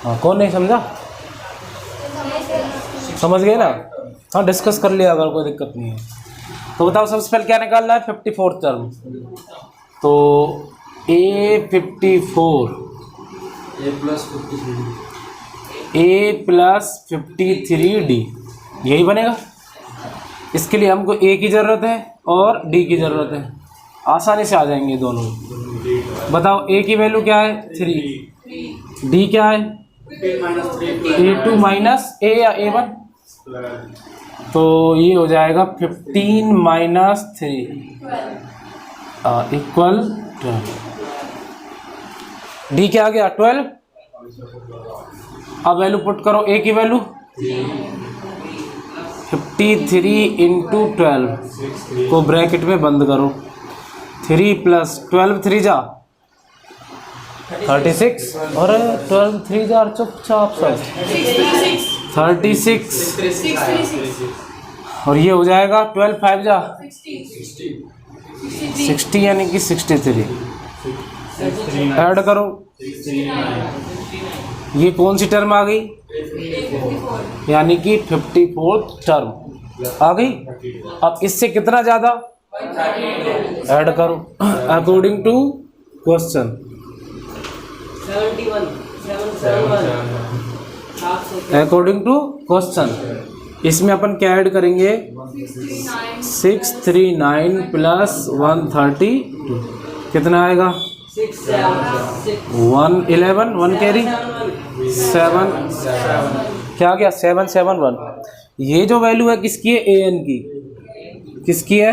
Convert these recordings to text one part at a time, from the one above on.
हाँ, कौन नहीं समझा? समझ गए ना? हाँ, डिस्कस कर लिया, अगर कोई दिक्कत नहीं है तो बताओ। सबसे पहले क्या निकालना है? 54 टर्म। तो A54 A+53D यही बनेगा। इसके लिए हमको A की ज़रूरत है और D की ज़रूरत है, आसानी से आ जाएंगे दोनों। बताओ A की वैल्यू क्या है? 3। D क्या है? A2 माइनस A या A1, तो ये हो जाएगा 15 माइनस 3 इक्वल 12। D क्या आ गया? 12। अब वैल्यू पुट करो। A की वैल्यू 53 इंटू 12 को ब्रैकेट में बंद करो। 3 + 12 3 जा 36 और 12 3 जा चुपचाप सब 36 और ये हो जाएगा 12 5 जा 60 यानी कि 63। ऐड करो, ये कौन सी टर्म आ गई? यानी कि 54th टर्म आ गई। अब इससे कितना ज़्यादा? ऐड करो according to question. 71 according to question. इसमें अपन क्या ऐड करेंगे? 639 + 132 कितना आएगा? 111 1 कैरी 7 क्या आ गया? 771। ये जो वैल्यू है किसकी है? AN की। किसकी है?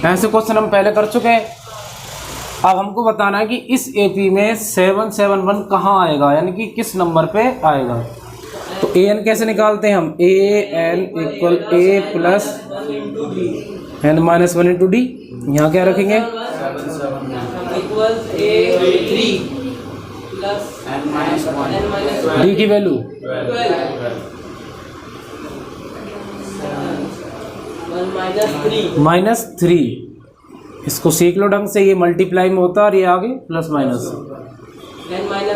ऐसे क्वेश्चन हम पहले कर चुके हैं। अब हमको बताना है कि इस AP में 771 कहाँ आएगा, यानी कि किस नंबर पे आएगा। तो AN कैसे निकालते हैं हम? AN = A + n-1 × D। यहाँ क्या रखेंगे? D की वैल्यू -3। इसको सीख लो ढंग से, ये मल्टीप्लाई में होता है और ये आगे प्लस माइनस। n-1 ×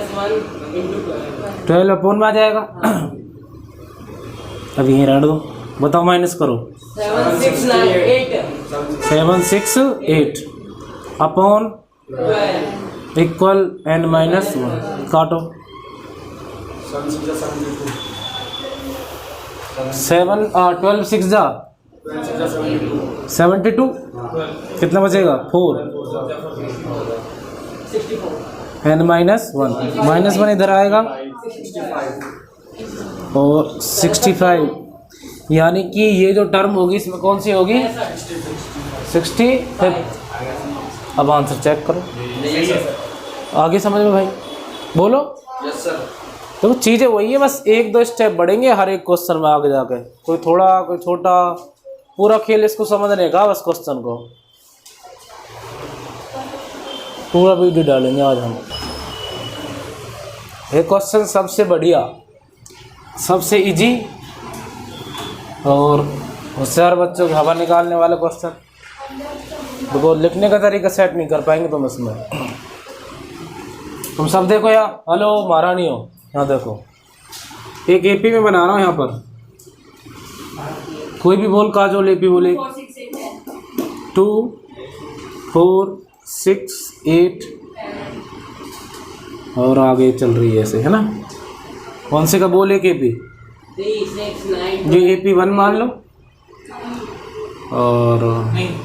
12 अपॉन में आ जाएगा। अब यहीं रहने दो, बताओ माइनस करो। 768 अपॉन इक्वल n-1 काटो। 12 6 जा 72 कितना बचेगा? 4 n-1 -1 इधर आएगा और 65, यानी कि ये जो टर्म होगी इसमें कौन सी होगी? 65। अब आंसर चेक करो, आगे समझ में भाई बोलो। Yes sir. तो चीज़ें वही है, बस 1-2 स्टेप बढ़ेंगे हर एक क्वेश्चन में आगे जाके। कोई थोड़ा कोई छोटा, पूरा खेल इसको समझने का। बस क्वेश्चन को पूरा वीडियो डालेंगे आज हम। ये क्वेश्चन सबसे बढ़िया, सबसे इजी और होशियार बच्चों की हवा निकालने वाले क्वेश्चन। देखो लिखने का तरीका सेट नहीं कर पाएंगे तुम इसमें। तुम सब देखो यार, हेलो महारानी हो, यहाँ देखो एक AP में बना रहा हूँ। यहाँ पर कोई भी बोल, काजोल AP बोले 2 4 6 8 और आगे चल रही है ऐसे, है ना। कौन से का बोल? एक AP, जो AP1 मान लो और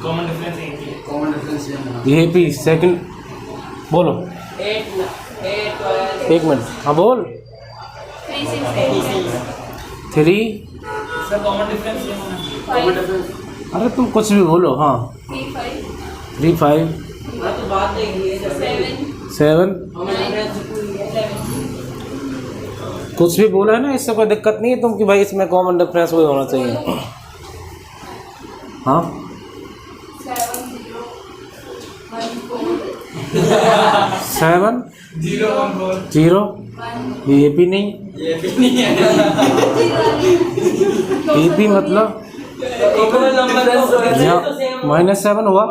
कॉमन डिफरेंस ये AP सेकंड बोलो। 1 मिनट, हाँ बोल। 3 कॉमन डिफरेंस। अरे तुम कुछ भी बोलो। हाँ 3 5 7 कुछ भी बोला है ना, इससे कोई दिक्कत नहीं है तुम कि भाई इसमें कॉमन डिफरेंस वही होना चाहिए। हाँ 7 0 ये भी नहीं, AP मतलब यहाँ -7 हुआ,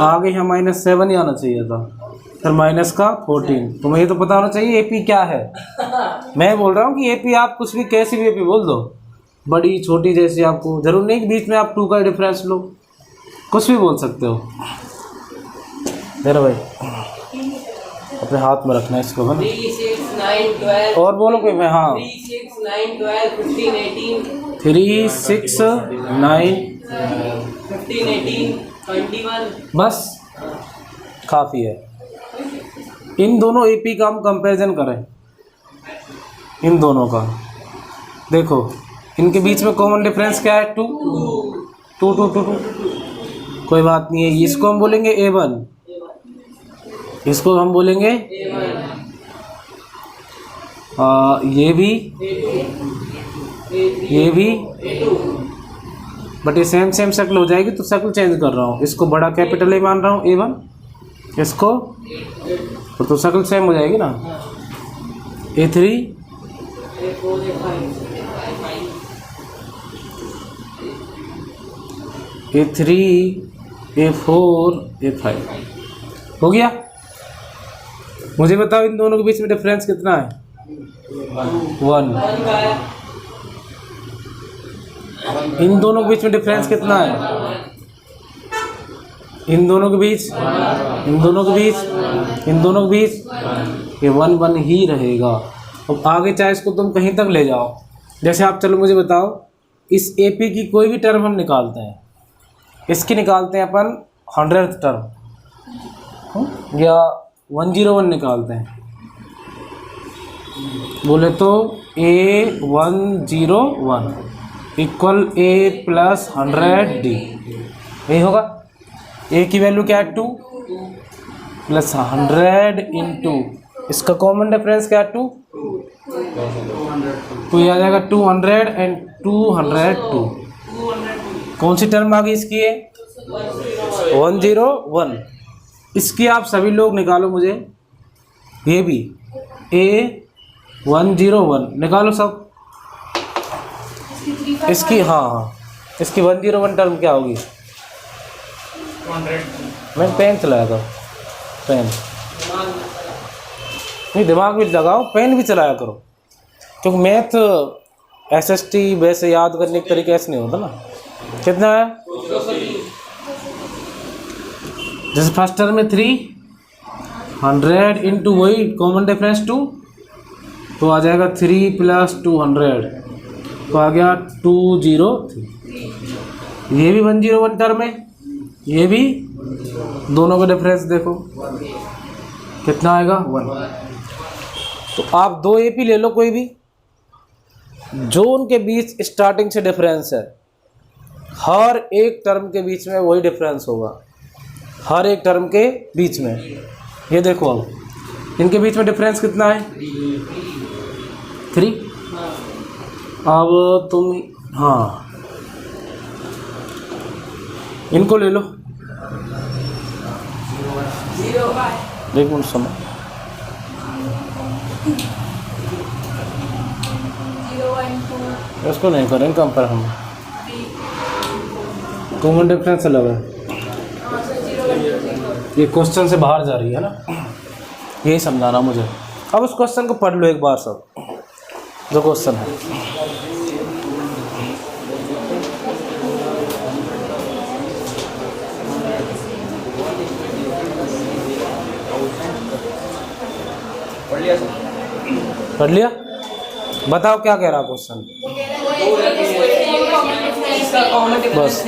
आगे यहाँ -7 ही आना चाहिए था। फिर माइनस का 14। तुम्हें ये तो पता होना चाहिए AP क्या है। मैं बोल रहा हूँ कि AP आप कुछ भी कैसी भी AP बोल दो, बड़ी छोटी जैसी, आपको जरूर नहीं कि बीच में आप 2 का डिफरेंस लो, कुछ भी बोल सकते हो। मेरा भाई अपने हाथ में रखना है इसको, है ना। 3, 6, 9, 12 और बोलो कोई मैं, हाँ 3, 6, 9, 12 15, 18 3, 6, 9 15, 18 21 बस काफ़ी है। इन दोनों AP का हम कंपैरिजन करें, इन दोनों का देखो, इनके बीच में कॉमन डिफरेंस क्या है? 2 2 2 2 2। कोई बात नहीं है, इसको हम बोलेंगे A1, इसको हम बोलेंगे ये भी, ये भी, बट ये सेम सेम शक्ल हो जाएगी तो शक्ल चेंज कर रहा हूँ। इसको बड़ा कैपिटल A मान रहा हूँ A1, इसको तो शक्ल सेम हो जाएगी ना। A3, A3, A4, A5 हो गया। मुझे बताओ इन दोनों के बीच में डिफरेंस कितना है? 1। इन दोनों के बीच में डिफरेंस कितना है? इन दोनों के बीच, इन दोनों के बीच, इन दोनों के बीच ये 1 1 ही रहेगा। अब आगे चाहे इसको तुम कहीं तक ले जाओ, जैसे आप चलो मुझे बताओ, इस AP की कोई भी टर्म हम निकालते हैं, इसकी निकालते हैं अपन 100th टर्म या 101 निकालते हैं, बोले तो A101 इक्वल A + 100D, यही होगा। A की वैल्यू क्या है? 2 + 100 × इसका कॉमन डिफरेंस क्या है? 2, तो ये आ जाएगा 200 and 202। कौन सी टर्म आ गई इसकी? है 101। इसकी आप सभी लोग निकालो मुझे, ये भी A101 निकालो सब। इसकी हाँ इसकी 101 टर्म क्या होगी? मैं पेन चलाया करो, पेन नहीं, दिमाग भी लगाओ, पेन भी चलाया करो, क्योंकि मैथ SST वैसे याद करने के तरीके ऐसे नहीं होता ना। कितना है? जैसे फर्स्ट टर्म में 300 × वही कॉमन डिफरेंस 2, तो आ जाएगा 3 + 200, तो आ गया 203। ये भी 101 टर्म है, ये भी, दोनों का डिफरेंस देखो कितना आएगा? 1। तो आप 2 AP ले लो कोई भी, जो उनके बीच स्टार्टिंग से डिफरेंस है, हर एक टर्म के बीच में वही डिफरेंस होगा, हर एक टर्म के बीच में। ये देखो अब इनके बीच में डिफरेंस कितना है? 3। अब तुम हाँ इनको ले लो, एक मिनट समय, इसको नहीं करें कंपेयर, हम कॉमन डिफरेंस अलग है। ये क्वेश्चन से बाहर जा रही है ना, यही समझाना मुझे। अब उस क्वेश्चन को पढ़ लो एक बार सब, जो क्वेश्चन है। पढ़ लिया? बताओ क्या कह रहा क्वेश्चन? बस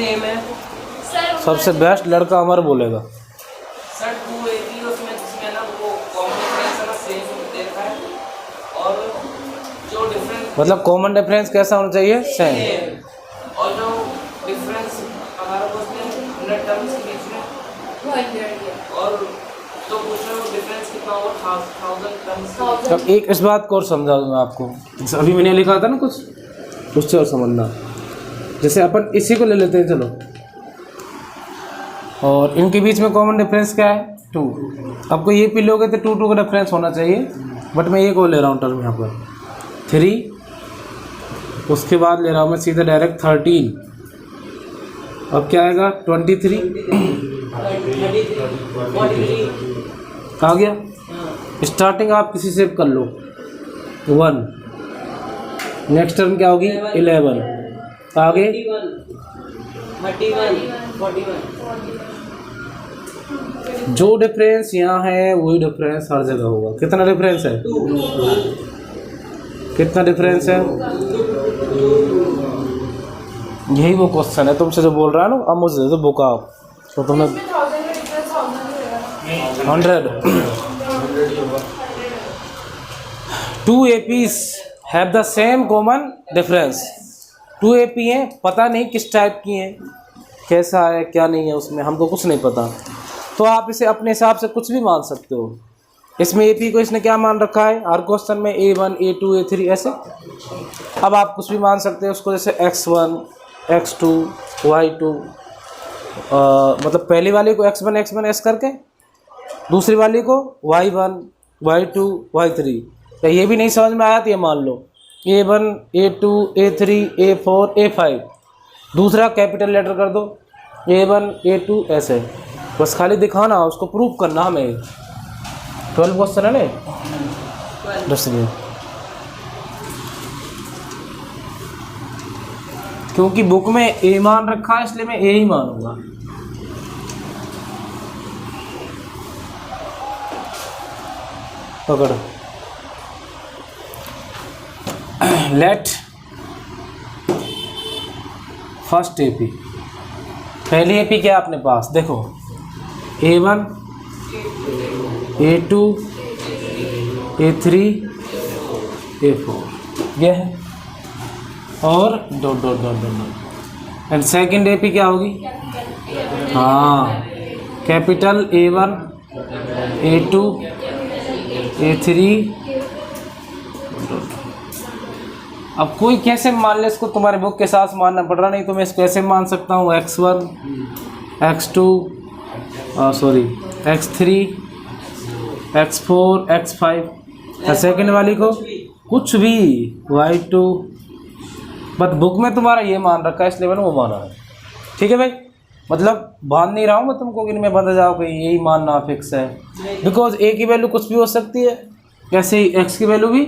सबसे बेस्ट लड़का अमर बोलेगा। सर 2 AP उसमें जिसमें ना वो कॉमन डिफरेंस है ना सेम देखा है, और जो डिफरेंस मतलब कॉमन डिफरेंस कैसा होना चाहिए? सेम। और जो डिफरेंस हमारा उसमें 100 टर्म्स के बीच में, और तो पूछ रहे हो डिफरेंस कितना होगा? 1000 टर्म्स। अब एक इस बात को और समझा दूँ मैं आपको, अभी मैंने लिखा था ना कुछ, उससे और समझना। जैसे अपन इसी को ले लेते हैं चलो, और इनके बीच में कॉमन डिफरेंस क्या है? 2। आपको ये पी लोगे तो 2 2 का डिफरेंस होना चाहिए, बट मैं ये को ले रहा हूँ टर्म यहाँ पर 3, उसके बाद ले रहा हूँ मैं सीधा डायरेक्ट 13। अब क्या आएगा? 23, आ गया। स्टार्टिंग आप किसी से कर लो 1, नेक्स्ट टर्म क्या होगी 11, आगे 31, 41। जो डिफरेंस यहाँ है वही डिफरेंस हर जगह होगा। कितना डिफरेंस है? कितना डिफरेंस है? यही वो क्वेश्चन है तुमसे जो बोल रहा है ना, अब मुझे दे दो बुक आप, तो तुमने 100 2 APs have the same common difference. 2 AP हैं, पता नहीं किस टाइप की हैं, कैसा है क्या नहीं है, उसमें हमको कुछ नहीं पता, तो आप इसे अपने हिसाब से कुछ भी मान सकते हो। इसमें AP को इसने क्या मान रखा है हर क्वेश्चन में, A1 A2 A3 ऐसे। अब आप कुछ भी मान सकते हो उसको, जैसे X1 X2 Y2, मतलब पहली वाली को X1 X1 ऐसे करके, दूसरी वाली को Y1 Y2 Y3। तो ये भी नहीं समझ में आया तो ये मान लो A1 A2 A3 A4 A5, दूसरा कैपिटल लेटर कर दो A1 A2 ऐसे, बस खाली दिखाना, उसको प्रूफ करना हमें। 12 क्वेश्चन है ना, इसलिए क्योंकि बुक में A मान रखा है इसलिए मैं A ही मानूंगा। पकड़, लेट फर्स्ट AP, पहली AP क्या अपने पास देखो, A1 A2 A3 A4 ये है, और dot dot dot dot. And second AP क्या होगी? हाँ, कैपिटल A1 A2 A3। अब कोई कैसे मान ले इसको, तुम्हारे बुक के साथ मानना पड़ रहा, नहीं तो मैं इसको कैसे मान सकता हूँ X1 X2 X3 X4 X5। Second वाली को कुछ भी Y2, बट बुक में तुम्हारा ये मान रखा है इसलिए मैंने वो माना है। ठीक है भाई, मतलब बांध नहीं रहा हूँ मैं तुमको कि मैं बंद जाओ कि यही मानना फिक्स है, बिकॉज A की वैल्यू कुछ भी हो सकती है, कैसे ही X की वैल्यू भी।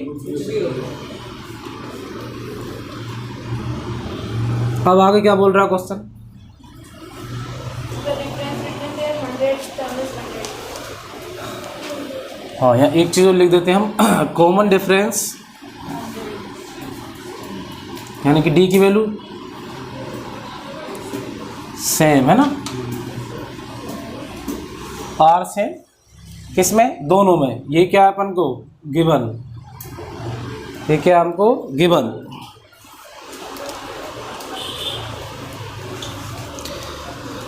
अब आगे क्या बोल रहा है क्वेश्चन? हाँ, यहाँ एक चीज़ और लिख देते हैं हम, कॉमन डिफरेंस, यानी कि D की वैल्यू सेम है ना, R सेम, किसमें? दोनों में। ये क्या है अपन को गिवन, ये क्या हमको given.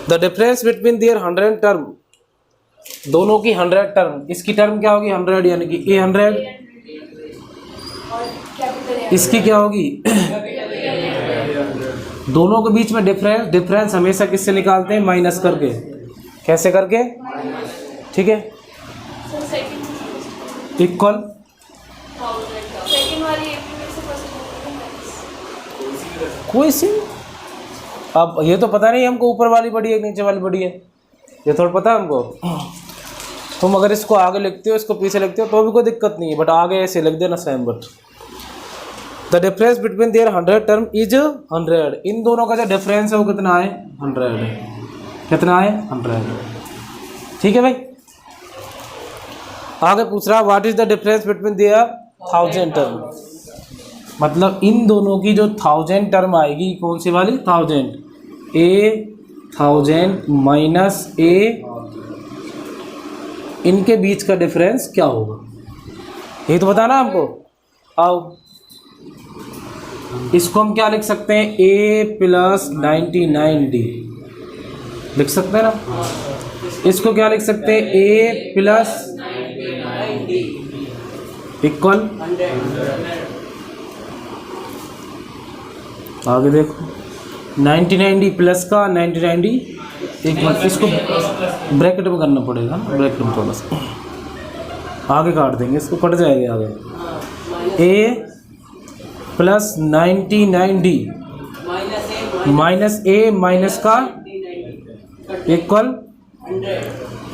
The difference between their 100 term, दोनों की 100 टर्म, इसकी टर्म क्या होगी 100, यानी कि A100, इसकी क्या होगी दोनों के बीच में डिफरेंस हमेशा किससे निकालते हैं? माइनस करके। कैसे करके? ठीक है, इक्वल, कोई सी, अब ये तो पता नहीं हमको ऊपर वाली बड़ी है नीचे वाली बड़ी है, ये थोड़ा पता है हमको। तुम अगर इसको आगे लिखते हो इसको पीछे लिखते हो तो भी कोई दिक्कत नहीं है, बट आगे ऐसे लिख देना same. But the difference between their 100 term is 100, इन दोनों का जो डिफरेंस है वो कितना है? 100। कितना है? 100। ठीक है भाई, आगे पूछ रहा what is the difference between their 1000 term, मतलब इन दोनों की जो 1000 टर्म आएगी, कौन सी वाली? 1000, A1000 माइनस A, इनके बीच का डिफरेंस क्या होगा? ये तो बताना हमको। आओ, इसको हम क्या लिख सकते हैं? A प्लस 99D लिख सकते हैं ना। इसको क्या लिख सकते हैं? A प्लस इक्वल, आगे देखो 99D प्लस का 99D इक्वल, इसको ब्रैकेट में करना पड़ेगा ना, ब्रैकेट में थोड़ा सा आगे काट देंगे, इसको कट जाएगा आगे। A plus 99D minus A minus का इक्वल,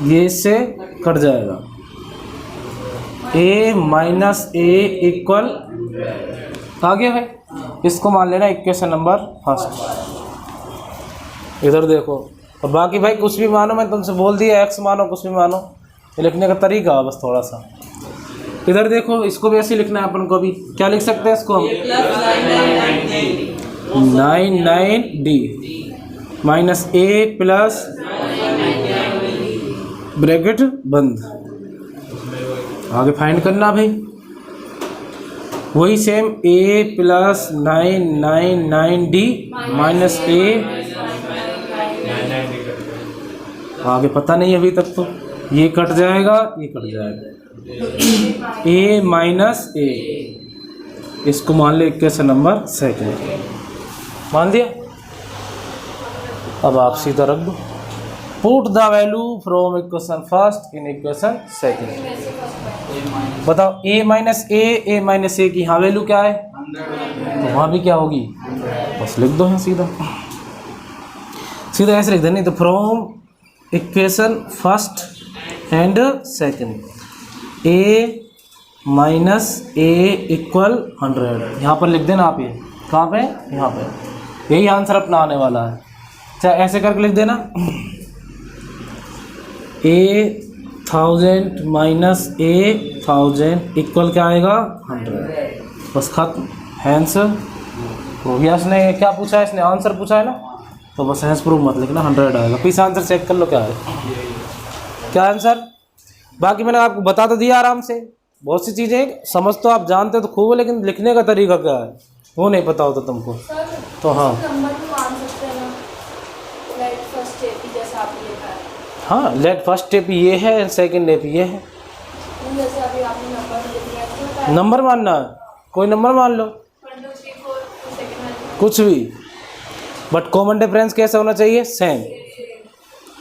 ये इससे कट जाएगा। ए माइनस ए इक्वल आगे है, इसको मान लेना इक्वेशन नंबर फर्स्ट। इधर देखो, और बाकी भाई कुछ भी मानो, मैं तुमसे बोल दिया एक्स मानो कुछ भी मानो, ये लिखने का तरीका है बस थोड़ा सा। इधर देखो, इसको भी ऐसे लिखना है अपन को भी। क्या लिख सकते हैं इसको हम? 99D माइनस ए प्लस ब्रैकेट बंद। आगे फाइंड करना भाई, वही सेम ए प्लस 999D माइनस ए, आगे पता नहीं अभी तक तो, ये कट जाएगा ये कट जाएगा, ए माइनस ए, इसको मान ले इक्वेशन नंबर सेकंड, मान दिया। अब आप सीधा रख दो, put the value from equation first in equation second. बताओ a माइनस ए माइनस ए की यहाँ वैल्यू क्या है, तो वहाँ भी क्या होगी, बस लिख दो है सीधा सीधा ऐसे लिख दो, नहीं तो from equation first and second a minus A equal 100, यहाँ पर लिख देना आप। ये कहाँ पे, यहाँ पे, यही आंसर अपना आने वाला है। चाहे ऐसे करके लिख देना, a 1000 माइनस a 1000 इक्वल क्या आएगा 100, बस खत्म। हैंस हो गया। इसने क्या पूछा है, इसने आंसर पूछा है ना, तो बस हैंस प्रूफ मत लिखना, 100 आएगा। प्लीज आंसर चेक कर लो क्या है, क्या आंसर। बाकी मैंने आपको बता तो दिया आराम से, बहुत सी चीज़ें समझ तो आप जानते तो खूब, लेकिन लिखने का तरीका क्या है वो नहीं पता होता तुमको। तो हाँ हाँ, लेट फर्स्ट स्टेप ये है एंड सेकंड स्टेप ये है। जैसे अभी आपने नंबर दिया, नंबर मानना है, कोई नंबर मान लो, 1 2 3 4 कुछ भी, बट कॉमन डिफरेंस कैसा होना चाहिए, सेम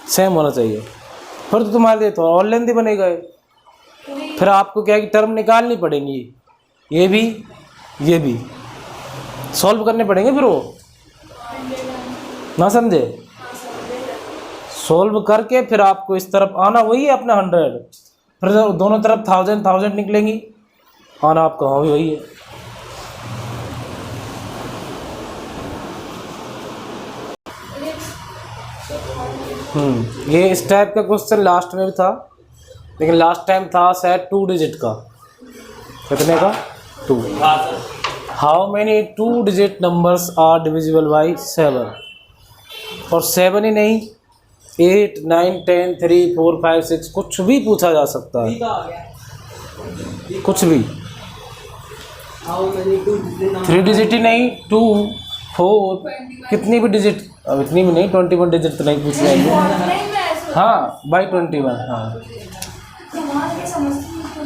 सेम होना चाहिए। फिर तो तुम्हारे लिए तो और लेंथी बनेगा ये। फिर आपको क्या है कि टर्म निकालनी पड़ेंगी, ये भी सॉल्व करने पड़ेंगे, फिर वो ना समझे, सॉल्व करके फिर आपको इस तरफ आना, वही है अपना 100, फिर दोनों तरफ 1000 निकलेंगी, आना आपका हाँ वही है। ये इस टाइप का क्वेश्चन लास्ट में भी था, लेकिन लास्ट टाइम था शायद 2 डिजिट का। कितने का, 2। How many 2 digit numbers are divisible by 7, और 7 ही नहीं, 8 9 10 3 4 5 6 कुछ भी पूछा जा सकता है, कुछ भी। 3 डिजिट ही नहीं, 2 4 कितनी भी डिजिट, अब इतनी भी नहीं, 21 डिजिट तो नहीं पूछ रहे हैं। हाँ बाई 21, हाँ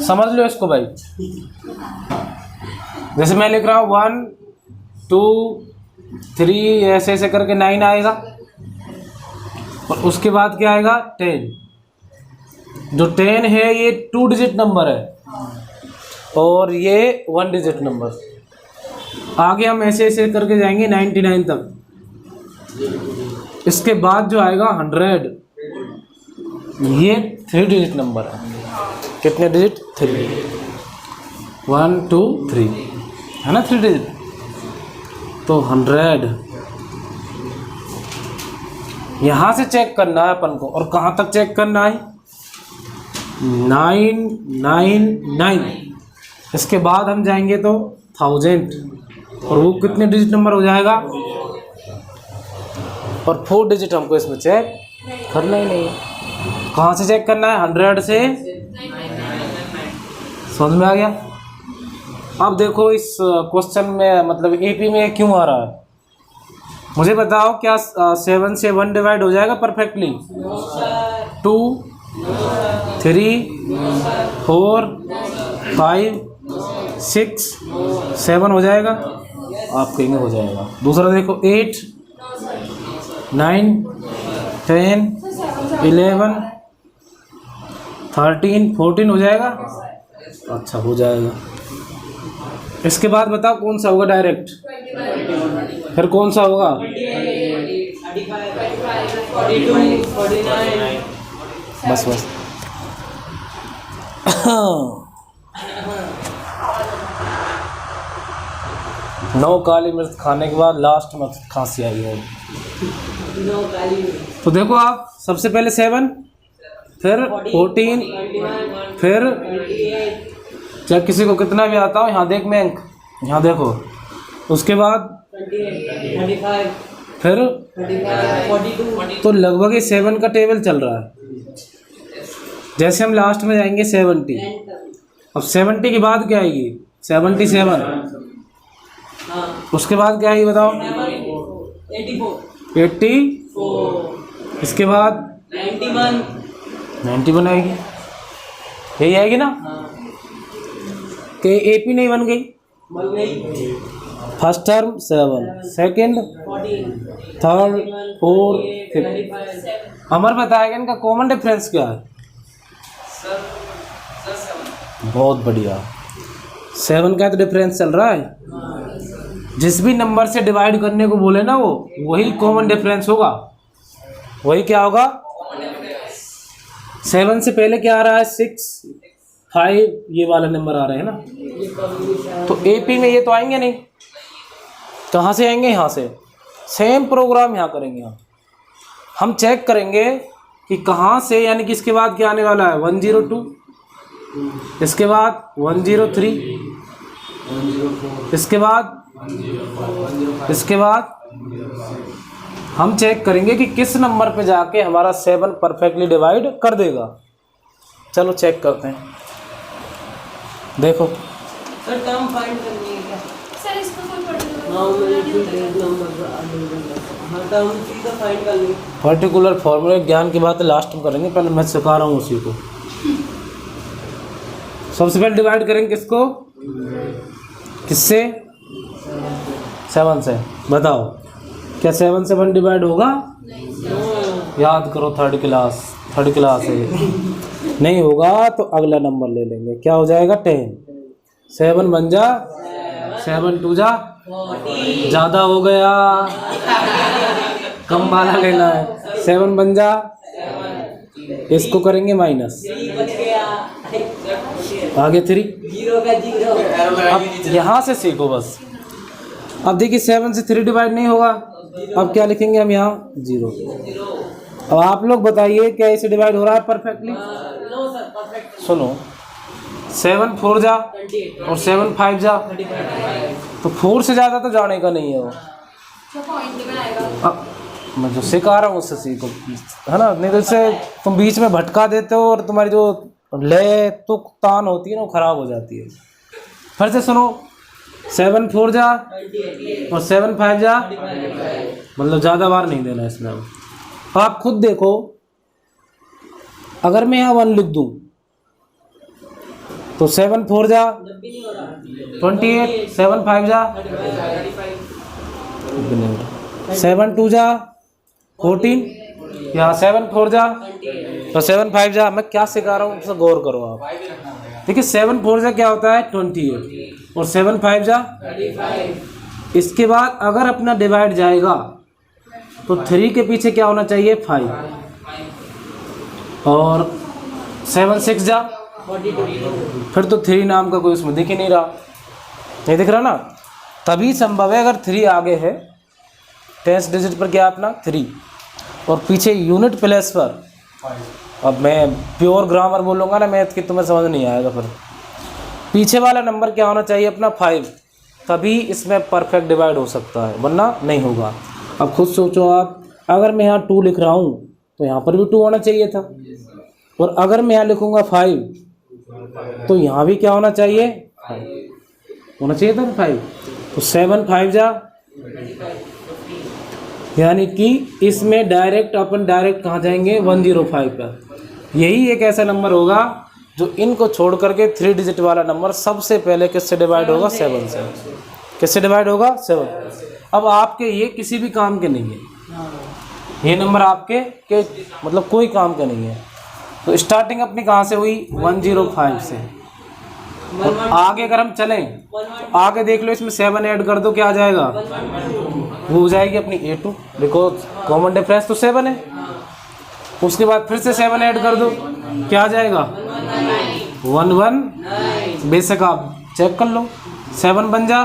समझ लो इसको भाई। जैसे मैं लिख रहा हूँ 1 2 3 ऐसे ऐसे करके 9 आएगा, और उसके बाद क्या आएगा 10। जो 10 है ये 2 डिजिट नंबर है, और ये 1 डिजिट नंबर। आगे हम ऐसे ऐसे करके जाएंगे 99 तक। इसके बाद जो आएगा 100, ये 3 डिजिट नंबर है। कितने डिजिट, 3, 1 2 3 है ना, 3 डिजिट। तो 100 यहाँ से चेक करना है अपन को, और कहाँ तक चेक करना है, 999। इसके बाद हम जाएंगे तो 1000, और वो कितने डिजिट नंबर हो जाएगा, और 4 डिजिट हमको इसमें चेक करना ही नहीं है। कहाँ से चेक करना है, 100 से। समझ में आ गया। अब देखो इस क्वेश्चन में मतलब एपी में क्यों आ रहा है, मुझे बताओ। क्या 7 से 1 डिवाइड हो जाएगा परफेक्टली, 2 3 4 5 6 7 हो जाएगा, आप कहेंगे हो जाएगा। दूसरा देखो 8 9 10 11 13 14 हो जाएगा, अच्छा हो जाएगा। इसके बाद बताओ कौन सा होगा डायरेक्ट, फिर कौन सा होगा, 42 49। बस 9 काली मिर्च खाने के बाद लास्ट में खांसी आई है। 9 काली तो देखो आप, सबसे पहले 7, फिर 14, फिर चाहे किसी को कितना भी आता हो, यहाँ देख मैं अंक, यहाँ देखो, उसके बाद 35, फिर 42, तो लगभग ये 7 का टेबल चल रहा है। जैसे हम लास्ट में जाएंगे 70, अब 70 के बाद क्या आएगी? 77, हाँ, उसके बाद क्या आएगी बताओ? 84, 80, इसके बाद 91, 91 आएगी, यही आएगी ना? हाँ, कि AP नहीं बन गई? बन गई। First term 7, second, 14, third, fourth, 5। 35, अमर बताएगा इनका कॉमन डिफरेंस क्या है? सर 7, बहुत बढ़िया, 7 का तो डिफरेंस चल रहा है। जिस भी नंबर से डिवाइड करने को बोले ना, वो वही कॉमन डिफरेंस होगा। वही क्या होगा? 7 से पहले क्या आ रहा है? 6, 5, ये वाला नंबर आ रहे हैं ना। तो AP में ये तो आएंगे नहीं, कहाँ से आएंगे? यहाँ से। सेम प्रोग्राम यहाँ करेंगे। हम चेक करेंगे कि कहाँ से, यानी कि इसके बाद क्या आने वाला है? 102, इसके बाद 103, इसके बाद हम चेक करेंगे कि किस नंबर पे जाके हमारा 7 परफेक्टली डिवाइड कर देगा। चलो चेक करते हैं, देखो। सर टर्म फाइंड करनी है क्या? सर इसको कोई पर्टिकुलर हाँ, मैंने कोई नंबर हाँ, टर्म की तो फाइंड कर ली। पर्टिकुलर फॉर्मूले ज्ञान की बात लास्ट में करेंगे, पहले मैं सिखा रहा हूँ उसी को। सबसे पहले डिवाइड करेंगे किसको? किससे? 7 से। बताओ, क्या 7 से 1 डिवाइड होगा? याद करो, थर्ड क्लास है। नहीं होगा तो अगला नंबर ले लेंगे, क्या हो जाएगा? 10। 7 बन जा, 7 2 जा, ज़्यादा हो गया, कम वाला लेना है। 7 बन जा, इसको करेंगे माइनस, आगे 3, 0 का 0। अब यहाँ से सीखो बस। अब देखिए 7 से 3 डिवाइड नहीं होगा, अब क्या लिखेंगे हम यहाँ? 0। अब आप लोग बताइए क्या इसे डिवाइड हो रहा है परफेक्टली? No sir, perfect. सुनो, 7 4 जा 28 और 7 5 जा, 35। तो 4 से ज़्यादा तो जाने का नहीं है वो। जो पॉइंट में आएगा। अब मैं जो सिखा रहा हूँ उससे सीखो, है ना? नहीं तो इससे तुम बीच में भटका देते हो और तुम्हारी जो ले तुक तान होती है ना, वो खराब हो जाती है। फिर से सुनो, 7 4 जा और 7 5 जा, मतलब ज़्यादा बार नहीं देना इसमें। अब आप खुद देखो, अगर मैं यहाँ 1 लिख दूँ तो 7 4 जा 28, 7 5 जा 7 2 जा 14, यहाँ 7 4 जा तो 7 5 जा। मैं क्या सिखा रहा हूँ, उससे गौर करो आप। देखिए 7 4 जा क्या होता है? 28, और 7 5 जा 35। इसके बाद अगर अपना डिवाइड जाएगा तो 3 के पीछे क्या होना चाहिए? 5, और 7 6 जा, 42। फिर तो 3 नाम का कोई उसमें दिख ही नहीं रहा। नहीं दिख रहा ना? तभी संभव है अगर 3 आगे है, 10th डिजिट पर क्या अपना 3, और पीछे यूनिट प्लेस पर। अब मैं प्योर ग्रामर बोलूँगा ना मैथ की, तुम्हें समझ नहीं आएगा। फिर पीछे वाला नंबर क्या होना चाहिए अपना? 5, तभी इसमें परफेक्ट डिवाइड हो सकता है, वरना नहीं होगा। अब खुद सोचो आप, अगर मैं यहाँ 2 लिख रहा हूँ तो यहाँ पर भी 2 होना चाहिए था, और अगर मैं यहाँ लिखूँगा 5 तो यहाँ भी क्या होना चाहिए? 5 होना चाहिए था ना, 5। तो 7 5 जा, यानी कि इसमें डायरेक्ट कहाँ जाएंगे? 105 पर। यही एक ऐसा नंबर होगा जो इनको छोड़ करके 3 डिजिट वाला नंबर सबसे पहले किससे डिवाइड होगा? 7 से। किससे डिवाइड होगा? 7। अब आपके ये किसी भी काम के नहीं है, ये नंबर आपके के मतलब कोई काम का नहीं है। तो स्टार्टिंग अपनी कहाँ से हुई? 105 से। और आगे अगर हम चलें तो आगे देख लो, इसमें 7 ऐड कर दो, क्या आ जाएगा? वो हो जाएगी अपनी A2, बिकॉज कॉमन डिफरेंस तो 7 है। उसके बाद फिर से 7 ऐड कर दो, क्या आ जाएगा? 1 1। बेशक आप चेक कर लो, 7 बन जा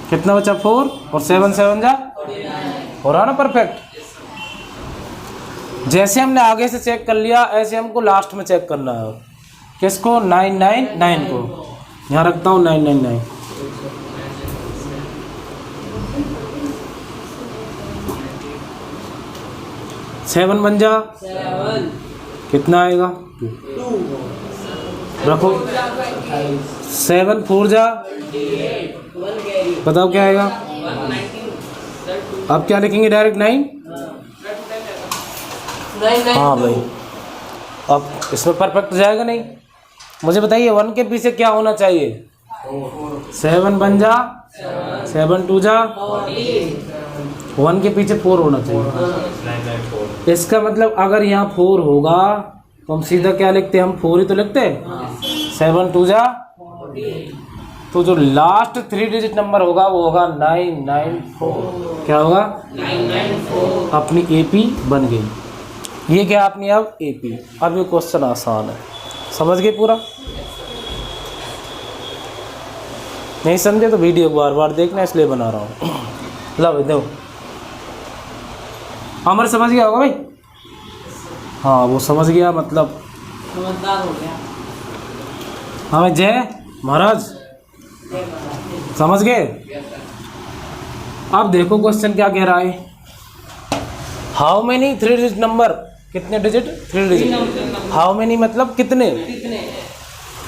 कितना बचा 4 और 7 7 जा हो रहा ना परफेक्ट। जैसे हमने आगे से चेक कर लिया ऐसे हमको लास्ट में चेक करना है। किसको 999 को यहाँ रखता हूँ 999 7 बन जा कितना आएगा 2 रखो 7 4 जा बताओ क्या आएगा। अब क्या लिखेंगे डायरेक्ट 9। हाँ भाई अब इसमें परफेक्ट जाएगा नहीं। मुझे बताइए 1 के पीछे क्या होना चाहिए 7 बन जा 7 2 जा 1 के पीछे 4 होना चाहिए। इसका मतलब अगर यहाँ 4 होगा तो हम सीधा क्या लिखते हम 4 ही तो लिखते 7 2 जा तो जो लास्ट 3 डिजिट नंबर होगा वो होगा 994। क्या होगा 994 अपनी एपी बन गई। ये क्या अपनी अब एपी। अब ये क्वेश्चन आसान है समझ गए पूरा। नहीं समझे तो वीडियो बार बार देखना इसलिए बना रहा हूँ। लो भाई दो अमर समझ गया होगा भाई। हाँ वो समझ गया मतलब समझदार हो गया। हाँ भाई जय महाराज समझ गए। अब देखो क्वेश्चन क्या कह रहा है। हाउ मेनी 3 डिजिट नंबर कितने डिजिट 3 डिजिट। हाउ मेनी मतलब कितने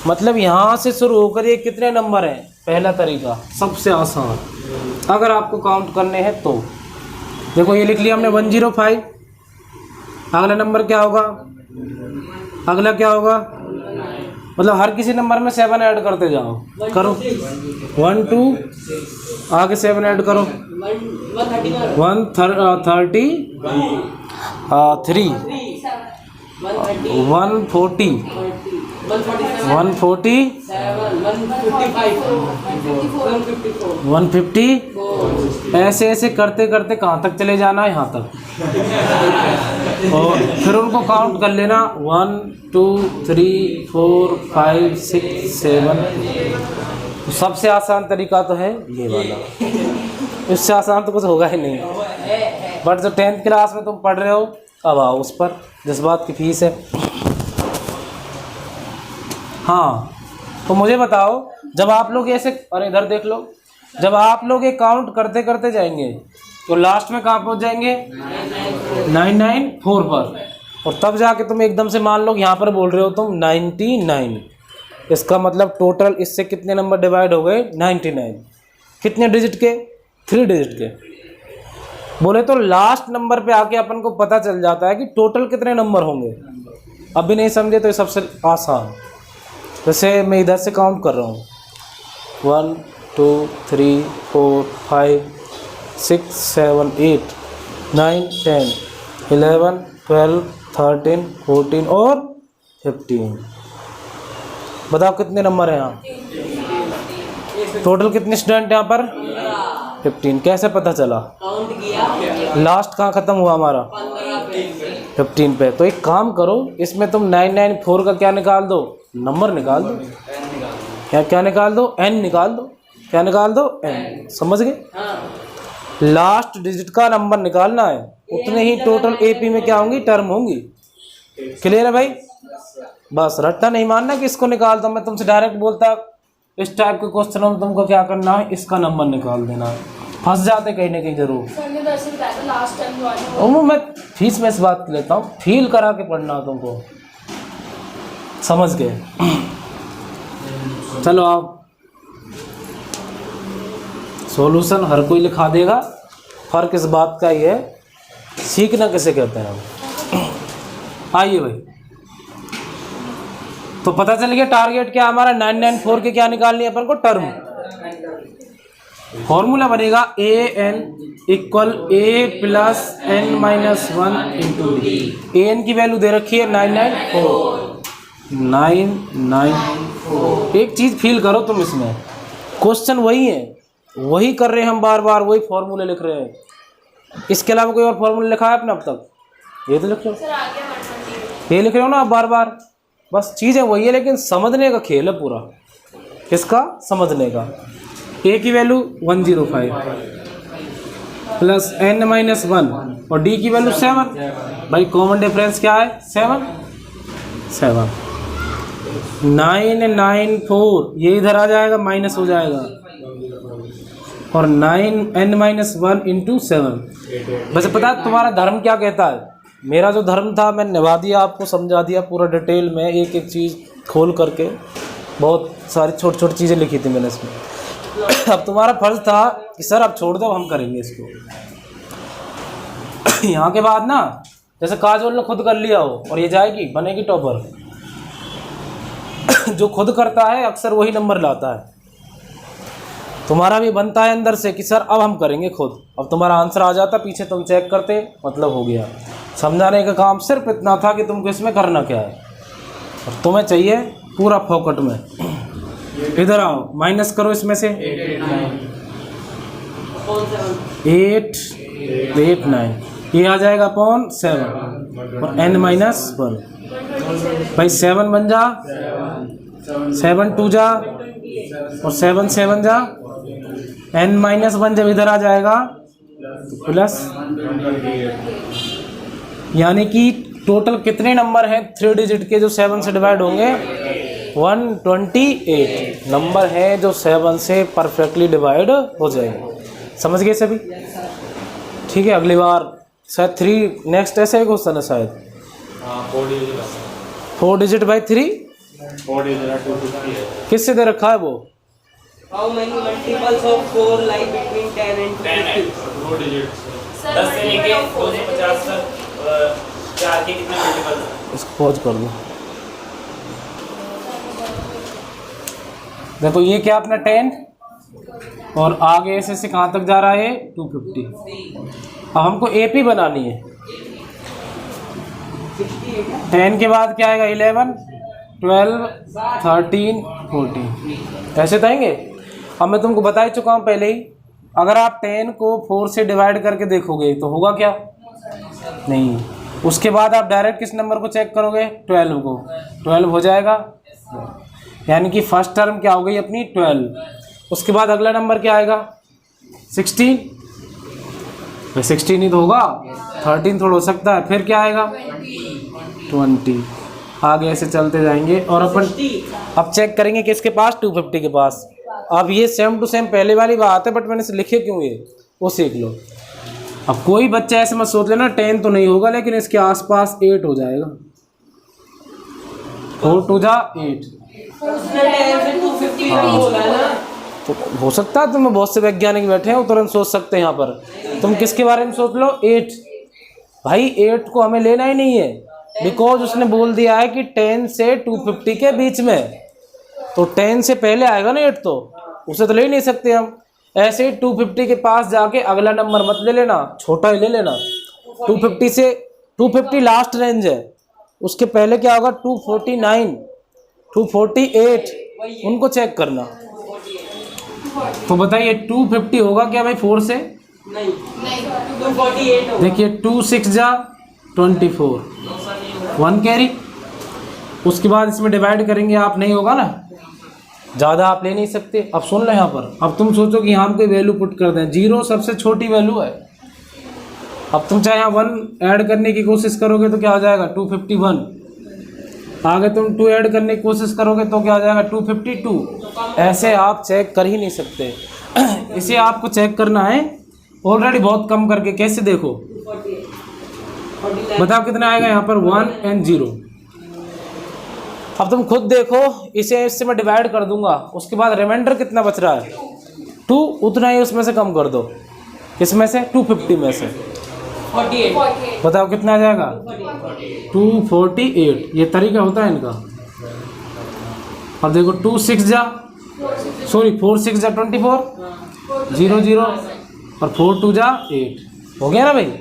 मतलब यहाँ से शुरू होकर ये कितने नंबर हैं। पहला तरीका सबसे आसान अगर आपको काउंट करने हैं तो देखो ये लिख लिया हमने 105। अगला नंबर क्या होगा अगला क्या होगा मतलब हर किसी नंबर में 7 ऐड करते जाओ करो 1 2 आगे 7 ऐड करो 130 3 140 150 ऐसे ऐसे करते करते कहाँ तक चले जाना है यहाँ तक। और फिर उनको काउंट कर लेना 1 2 3 4 5 6 7। सबसे आसान तरीका तो है ये वाला। इससे आसान तो कुछ होगा ही नहीं। बट जो 10th क्लास में तुम पढ़ रहे हो अब आओ उस पर जिस बात की फीस है। हाँ तो मुझे बताओ जब आप लोग ऐसे अरे इधर देख लो जब आप लोग ये काउंट करते करते जाएंगे तो लास्ट में कहाँ पहुँच जाएंगे 994 पर। और तब जाके तुम एकदम से मान लो यहाँ पर बोल रहे हो तुम 99। इसका मतलब टोटल इससे कितने नंबर डिवाइड हो गए 99। कितने डिजिट के 3 डिजिट के। बोले तो लास्ट नंबर पे आके अपन को पता चल जाता है कि टोटल कितने नंबर होंगे। अब भी नहीं समझे तो ये सबसे आसान। जैसे मैं इधर से काउंट कर रहा हूँ 1 2 3 4 5 6 7 8 9 10 11 12 13 14 और 15। बताओ कितने नंबर हैं यहाँ टोटल कितने स्टूडेंट यहाँ पर 15। कैसे पता चला काउंट किया लास्ट कहाँ ख़त्म हुआ हमारा 15 पे। तो एक काम करो इसमें तुम 994 का क्या निकाल दो नंबर निकाल दो। क्या निकाल दो n निकाल दो। क्या निकाल दो n। समझ गए लास्ट डिजिट का नंबर निकालना है उतने ही टोटल एपी में क्या होंगी टर्म होंगी। क्लियर है भाई। बस रट्टा नहीं मानना कि इसको निकाल दो। मैं तुमसे डायरेक्ट बोलता इस टाइप के क्वेश्चनों में तुमको क्या करना है इसका नंबर निकाल देना है। फंस जाते कहीं ना कहीं जरूर। और मैं फीस में इस बात की लेता हूँ फील करा के पढ़ना तुमको। समझ गए। चलो आप सॉल्यूशन हर कोई लिखा देगा। फर्क इस बात का ही है सीखना किसे कहते हैं हम। आइए भाई तो पता चल गया टारगेट क्या हमारा 994 के क्या निकालनी है अपन को टर्म। फॉर्मूला बनेगा an equal a plus n minus 1 into D. an की वैल्यू दे रखी है 994। एक चीज़ फील करो तुम इसमें क्वेश्चन वही है वही कर रहे हैं हम बार बार वही फॉर्मूले लिख रहे हैं। इसके अलावा कोई और फॉर्मूला लिखा है आपने अब तक। ये तो लिख रहे हो ये लिख रहे हो ना आप बार बार। बस चीज़ें वही है लेकिन समझने का खेल है पूरा। किसका समझने का। ए की वैल्यू 105 प्लस n माइनस 1 और d की वैल्यू 7। भाई कॉमन डिफरेंस क्या है? 7 994 ये इधर आ जाएगा, माइनस हो जाएगा, और 9n माइनस 1 इंटू 7। वैसे पता है तुम्हारा धर्म क्या कहता है? मेरा जो धर्म था मैं निभा दिया, आपको समझा दिया पूरा डिटेल में, एक एक चीज़ खोल करके, बहुत सारी छोटी छोटी चीज़ें लिखी थी मैंने इसमें। अब तुम्हारा फर्ज था कि सर अब छोड़ दो, हम करेंगे इसको। यहाँ के बाद ना, जैसे काजोल ने खुद कर लिया हो और ये जाएगी, बनेगी टॉपर। जो खुद करता है अक्सर वही नंबर लाता है। तुम्हारा भी बनता है अंदर से कि सर अब हम करेंगे खुद। अब तुम्हारा आंसर आ जाता, पीछे तुम चेक करते, मतलब हो गया। समझाने का काम सिर्फ इतना था कि तुमको इसमें करना क्या है, और तुम्हें चाहिए पूरा फोकट में। इधर आओ, माइनस करो इसमें से 8 9, ये आ जाएगा अपॉन 7 और n माइनस 1। भाई 7 बन जा, 7 2 जा और 7 7 जा, n माइनस 1 जब इधर आ जाएगा तो प्लस, यानी कि टोटल कितने नंबर हैं 3 डिजिट के जो 7 से डिवाइड होंगे? 128 नंबर है जो 7 से परफेक्टली डिवाइड हो जाएंगे। समझ गए सभी? ठीक है, अगली बार शायद 3 नेक्स्ट ऐसा ही क्वेश्चन है शायद। 4 डिजिट बाई 3 किससे दे रखा है वो? How many multiples of 4 lie between 10 and 50? 4 digits। 10 से लेके 250 तक 4 के कितने मल्टीपल? इसको पॉज कर दो। देखो ये क्या अपना 10 और आगे ऐसे से कहाँ तक जा रहा है? 250। अब हमको AP बनानी है। 10 के बाद क्या आएगा? 11 12 13 14 ऐसे देंगे। अब मैं तुमको बता ही चुका हूँ पहले ही, अगर आप 10 को 4 से डिवाइड करके देखोगे तो होगा क्या? नहीं। उसके बाद आप डायरेक्ट किस नंबर को चेक करोगे? 12 को। 12 हो जाएगा, यानी कि फर्स्ट टर्म क्या हो गई अपनी? 12। उसके बाद अगला नंबर क्या आएगा? 16। भाई 16 ही तो होगा, 13 थोड़ा हो सकता है। फिर क्या आएगा? 20। आगे ऐसे चलते जाएंगे और अपन अब चेक करेंगे किसके पास? 250 के पास। अब ये सेम टू सेम पहले वाली बात है, बट मैंने इसे लिखे क्यों ये वो सीख लो। अब कोई बच्चा ऐसे मत सोच लेना 10 तो नहीं होगा, लेकिन इसके आसपास 8 हो जाएगा। 4 2 जा 8। तो हो सकता है तुम्हें बहुत से वैज्ञानिक बैठे हैं, वो तुरंत सोच सकते हैं यहाँ पर। तुम किसके बारे में सोच लो? 8। भाई 8 को हमें लेना ही नहीं है, बिकॉज उसने बोल दिया है कि 10 से 250 के बीच में, तो 10 से पहले आएगा ना 8, तो उसे तो ले ही नहीं सकते हम। ऐसे ही 250 के पास जाके अगला नंबर मत ले लेना, छोटा ही ले लेना। 250 से 250 लास्ट रेंज है, उसके पहले क्या होगा? 249 248, उनको चेक करना। तो बताइए 250 होगा क्या भाई 4 से? नहीं 248 देखिए 2 6 जा 24, 1 कैरी। उसके बाद इसमें डिवाइड करेंगे आप, नहीं होगा ना, ज़्यादा आप ले नहीं सकते। अब सुन लो यहाँ पर, अब तुम सोचो कि हम कोई वैल्यू पुट कर दें। 0 सबसे छोटी वैल्यू है। अब तुम चाहे यहाँ 1 ऐड करने की कोशिश करोगे तो क्या हो जाएगा? 251। आगे तुम 2 ऐड करने की कोशिश करोगे तो क्या हो जाएगा? 252। ऐसे आप चेक कर ही नहीं सकते। इसे आपको चेक करना है ऑलरेडी बहुत कम करके। कैसे? देखो बताओ कितना आएगा यहाँ पर? 1 और 0। अब तुम खुद देखो, इसे इससे मैं डिवाइड कर दूंगा, उसके बाद रिमाइंडर कितना बच रहा है? 2, उतना ही उसमें से कम कर दो। किसमें से? 250 में से। 48। बताओ कितना आ जाएगा? 248। ये तरीका होता है इनका। अब देखो 4 6 जा 24, 0 0 और 4 2 जा 8। हो गया ना भाई?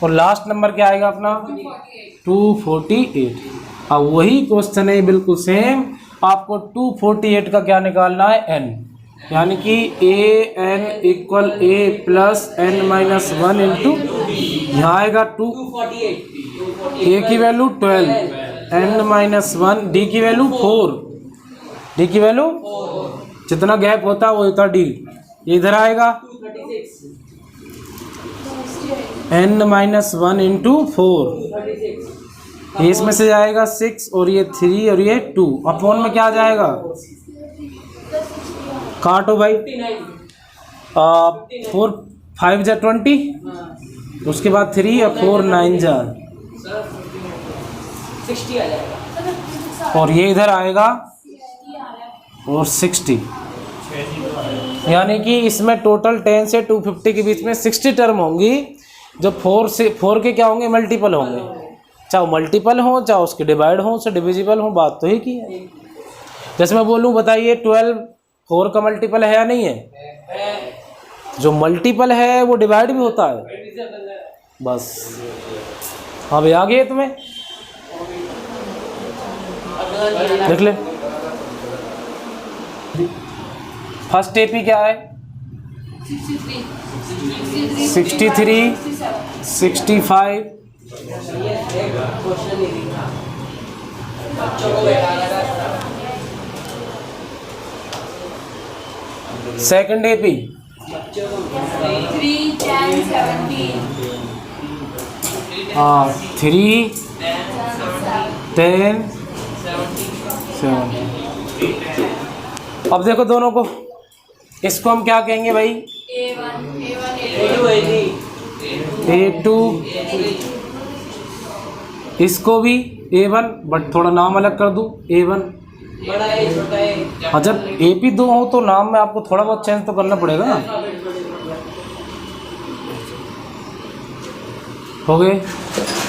और लास्ट नंबर क्या आएगा अपना? 248। अब वही क्वेश्चन है बिल्कुल सेम। आपको 248 का क्या निकालना है? n, यानी कि an equal a plus n minus 1 into, यहाँ आएगा 2, a की वैल्यू 12, n माइनस 1, d की वैल्यू 4, d की वैल्यू जितना गैप होता है वो होता d। ये इधर आएगा 36 n-1 इंटू 4, 36 ये इसमें से जाएगा 6 और ये 3 और ये 2, अपॉन में क्या आ जाएगा, काटो भाई, 4 5 जा 20, उसके बाद 3 और 4 9 जा, 60 आ जाएगा। और ये इधर आएगा और 60, यानी कि इसमें टोटल 10 से 250 के बीच में 60 टर्म होंगी, जो 4 के क्या होंगे, मल्टीपल होंगे, चाहे मल्टीपल हो चाहे उसके डिवाइड हो, उससे डिविजिबल हो, बात तो ही की है। जैसे मैं बोलूँ बताइए 12 4 का मल्टीपल है या नहीं है, जो मल्टीपल है वो डिवाइड भी होता है, बस। हाँ भाई आ गए तुम्हें, देख ले। फर्स्ट एपी क्या है, 63 65, क्वेश्चन नहीं दिखा बच्चों को बैठा लगा। सेकंड एपी 3 10 17 हाँ 3 10 7। अब देखो दोनों को, इसको हम क्या कहेंगे भाई, A2, इसको भी A1, बट थोड़ा नाम अलग कर दूँ, A1। बड़ा है छोटा है। हाँ जब AP 2 हो तो नाम में आपको थोड़ा बहुत चेंज तो करना पड़ेगा ना। हो गए।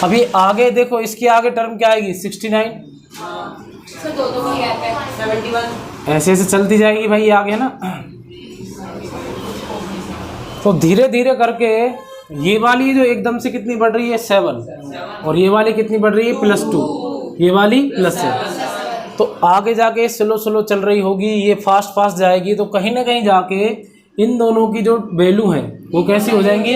अभी आगे देखो, इसके आगे टर्म क्या आएगी, 69, सर दो का गैप है, 71 ऐसे ऐसे चलती जाएगी भाई आगे ना। तो धीरे धीरे करके ये वाली जो एकदम से कितनी बढ़ रही है 7, और ये वाली कितनी बढ़ रही है +2, ये वाली +7, तो आगे जाके स्लो स्लो चल रही होगी, ये फास्ट फास्ट जाएगी, तो कहीं ना कहीं जाके इन दोनों की जो वैल्यू है वो कैसी हो जाएंगी,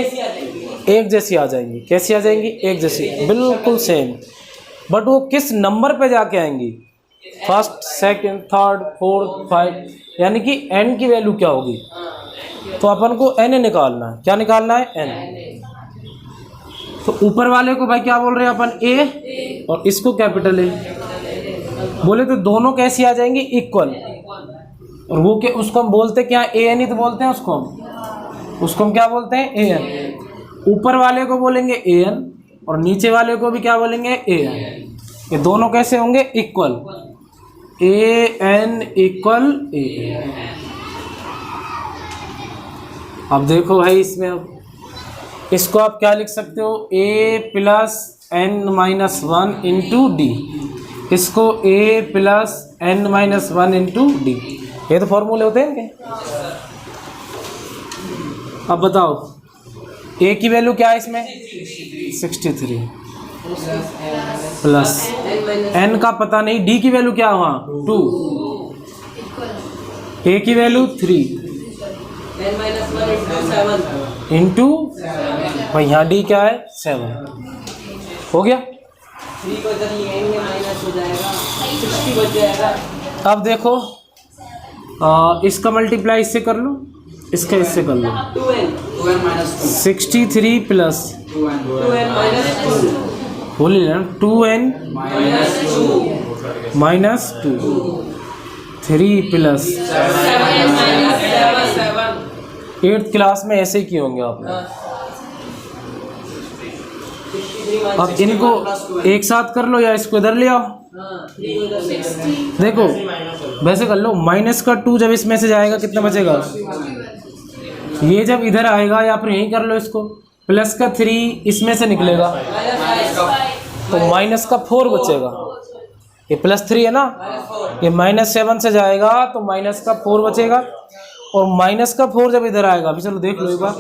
एक जैसी आ जाएंगी। कैसी आ जाएंगी, एक जैसी, बिल्कुल सेम। बट वो किस नंबर पे जाके आएंगी, फर्स्ट सेकंड थर्ड फोर्थ 5, यानी कि n की वैल्यू क्या होगी, तो अपन को n निकालना है। क्या निकालना है, n। तो ऊपर वाले को भाई क्या बोल रहे हैं अपन, a, और इसको कैपिटल A बोले तो दोनों कैसी आ जाएंगी, इक्वल। और वो के उसको हम बोलते क्या, an ही तो बोलते हैं उसको हम क्या बोलते हैं, an। ऊपर वाले को बोलेंगे an और नीचे वाले को भी क्या बोलेंगे, an। ये दोनों कैसे होंगे, इक्वल, an इक्वल an। अब देखो भाई इसमें, अब इसको आप क्या लिख सकते हो, a + n-1 इंटू डी, इसको a + n-1 इंटू डी, ये तो फॉर्मूले होते हैं क्या। अब बताओ a की वैल्यू क्या है इसमें, 63 प्लस n का पता नहीं, d की वैल्यू क्या हुआ 2, a की वैल्यू 3 n-1 इंटू भाई यहाँ d क्या है 7, हो गया। 3 को इधर लेंगे माइनस हो जाएगा, 60 बच जाएगा। अब देखो इसका मल्टीप्लाई इससे कर लो, इसका इससे कर लो, 63 प्लस 2n-2 बोल लेना 2n minus 2, 3 plus 8th class में ऐसे ही किए होंगे आपने। अब इनको एक साथ कर लो या इसको इधर ले आओ, देखो वैसे कर लो, माइनस का 2 जब इसमें से जाएगा कितना बचेगा, ये जब इधर आएगा या फिर यहीं कर लो इसको, प्लस का 3 इसमें से निकलेगा तो माइनस का 4 बचेगा, ये +3 है ना, ये -7 से जाएगा तो माइनस का 4 बचेगा, और माइनस का 4 जब इधर आएगा, अभी चलो देख लो एक बार,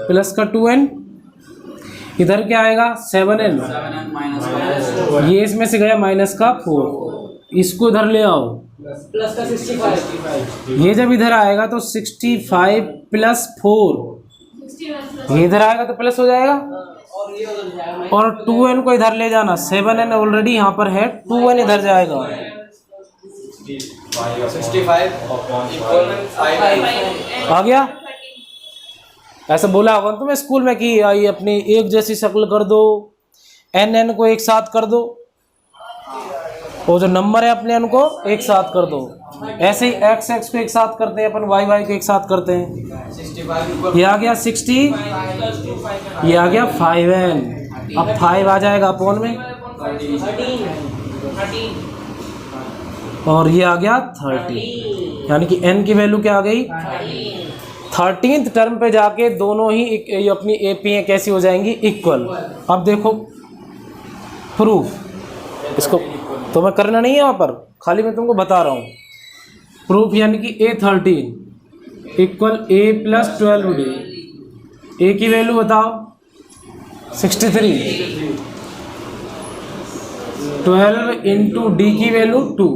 प्लस का 2n, इधर क्या आएगा 7n, ये इसमें से गया माइनस का 4, इसको इधर ले आओ, प्लस का 65, ये जब इधर आएगा तो 65 + 4, ये इधर आएगा तो प्लस हो जाएगा, और ये उधर जाएगा, और 2n को इधर ले जाना, 7n ऑलरेडी यहाँ पर है, 2n इधर जाएगा, 65 = 5 आ गया। ऐसा बोला होगा तुम्हें स्कूल में कि आई अपनी एक जैसी शक्ल कर दो, एन एन को एक साथ कर दो, वो जो नंबर है अपने उनको एक साथ कर दो। ऐसे ही एक्स एक्स को एक साथ करते हैं अपन, वाई वाई को एक साथ करते हैं। ये आ गया 60, ये आ गया 5n। अब 5 आ जाएगा अपोन में, और ये आ गया 30, यानी कि n की वैल्यू क्या आ गई 13th टर्म पे जाके दोनों ही ये अपनी AP हैं कैसी हो जाएंगी इक्वल। अब देखो प्रूफ, इसको तो मैं करना नहीं है वहाँ पर, खाली मैं तुमको बता रहा हूँ। प्रूफ यानी कि A13 equal A plus 12D। A की वैल्यू बताओ 63, 12 इंटू D की वैल्यू 2,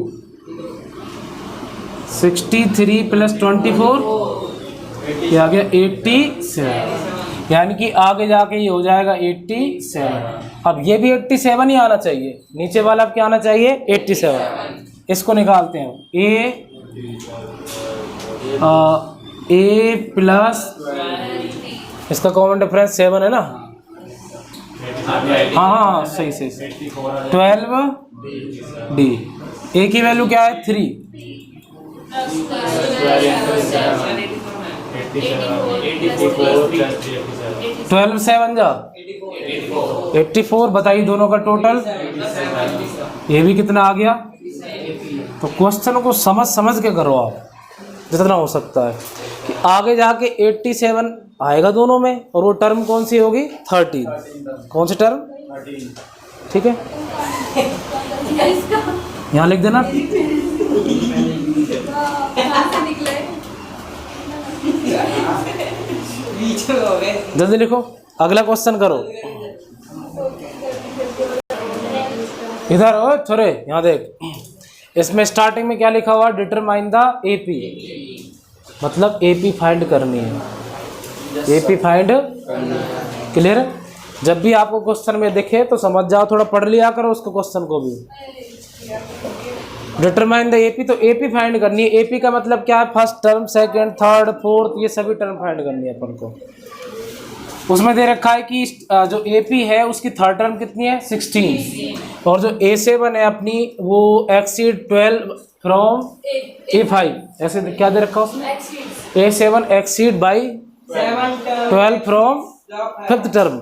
63 प्लस 24 ये आ गया 87, यानी कि आगे जाके ये हो जाएगा 87। अब ये भी 87 ही आना चाहिए, नीचे वाला अब क्या आना चाहिए 87। इसको निकालते हैं A प्लस इसका कॉमन डिफरेंस 7 है ना, हाँ सही 12D। A की वैल्यू क्या है 3, 12 7 जा 84। बताइए दोनों का टोटल, ये भी कितना आ गया। तो क्वेश्चन को समझ समझ के करो आप जितना हो सकता है, कि आगे जाके 87 आएगा दोनों में, और वो टर्म कौन सी होगी 13। कौन सी टर्म, ठीक है यहाँ लिख देना। जल्दी लिखो, अगला क्वेश्चन करो। इधर हो छोरे, यहाँ देख, इसमें स्टार्टिंग में क्या लिखा हुआ, डिटरमाइन द AP, मतलब AP फाइंड करनी है। AP find clear. जब भी आपको क्वेश्चन में दिखे तो समझ जाओ, थोड़ा पढ़ लिया करो उसको क्वेश्चन को भी। डिटरमाइन द AP, तो AP फाइंड करनी है। AP का मतलब क्या है, first term, second, third, fourth, ये सभी टर्म फाइंड करनी है अपन को। उसमें दे रखा है कि जो AP है उसकी थर्ड टर्म कितनी है 16, और जो A7 है अपनी वो एक्सीड 12 फ्रॉम A5, ऐसे क्या दे रखा है उसमें, A7 exceed by 12 from fifth term,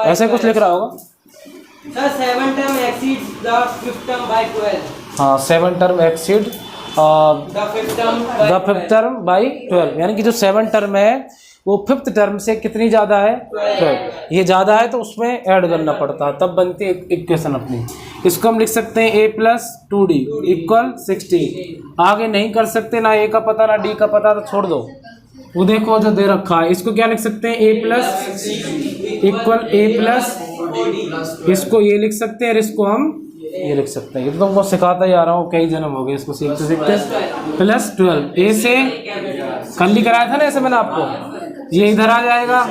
ऐसे कुछ लिख रहा होगा sir. 7 term exceeds the fifth term by 12। हाँ 7 term exceed the fifth term by 12, यानी कि जो 7 टर्म है वो फिफ्थ टर्म से कितनी ज़्यादा है 12। ये ज़्यादा है तो उसमें ऐड करना पड़ता है, तब बनती है इक्वेशन अपनी। इसको हम लिख सकते हैं A प्लस 2D इक्वल 16। आगे नहीं कर सकते, ना A का पता ना D का पता, तो छोड़ दो। वो देखो जो दे रखा है, इसको क्या लिख सकते हैं A plus equal A plus, इसको ये लिख सकते हैं और इसको हम ये लिख सकते हैं। ये तो तुमको सिखाता ही आ रहा हूँ, कई जन्म हो गए इसको सीखते सीखते। प्लस 12 A से कल ही कराया था ना ऐसे मैंने आपको, ये इधर आ जाएगा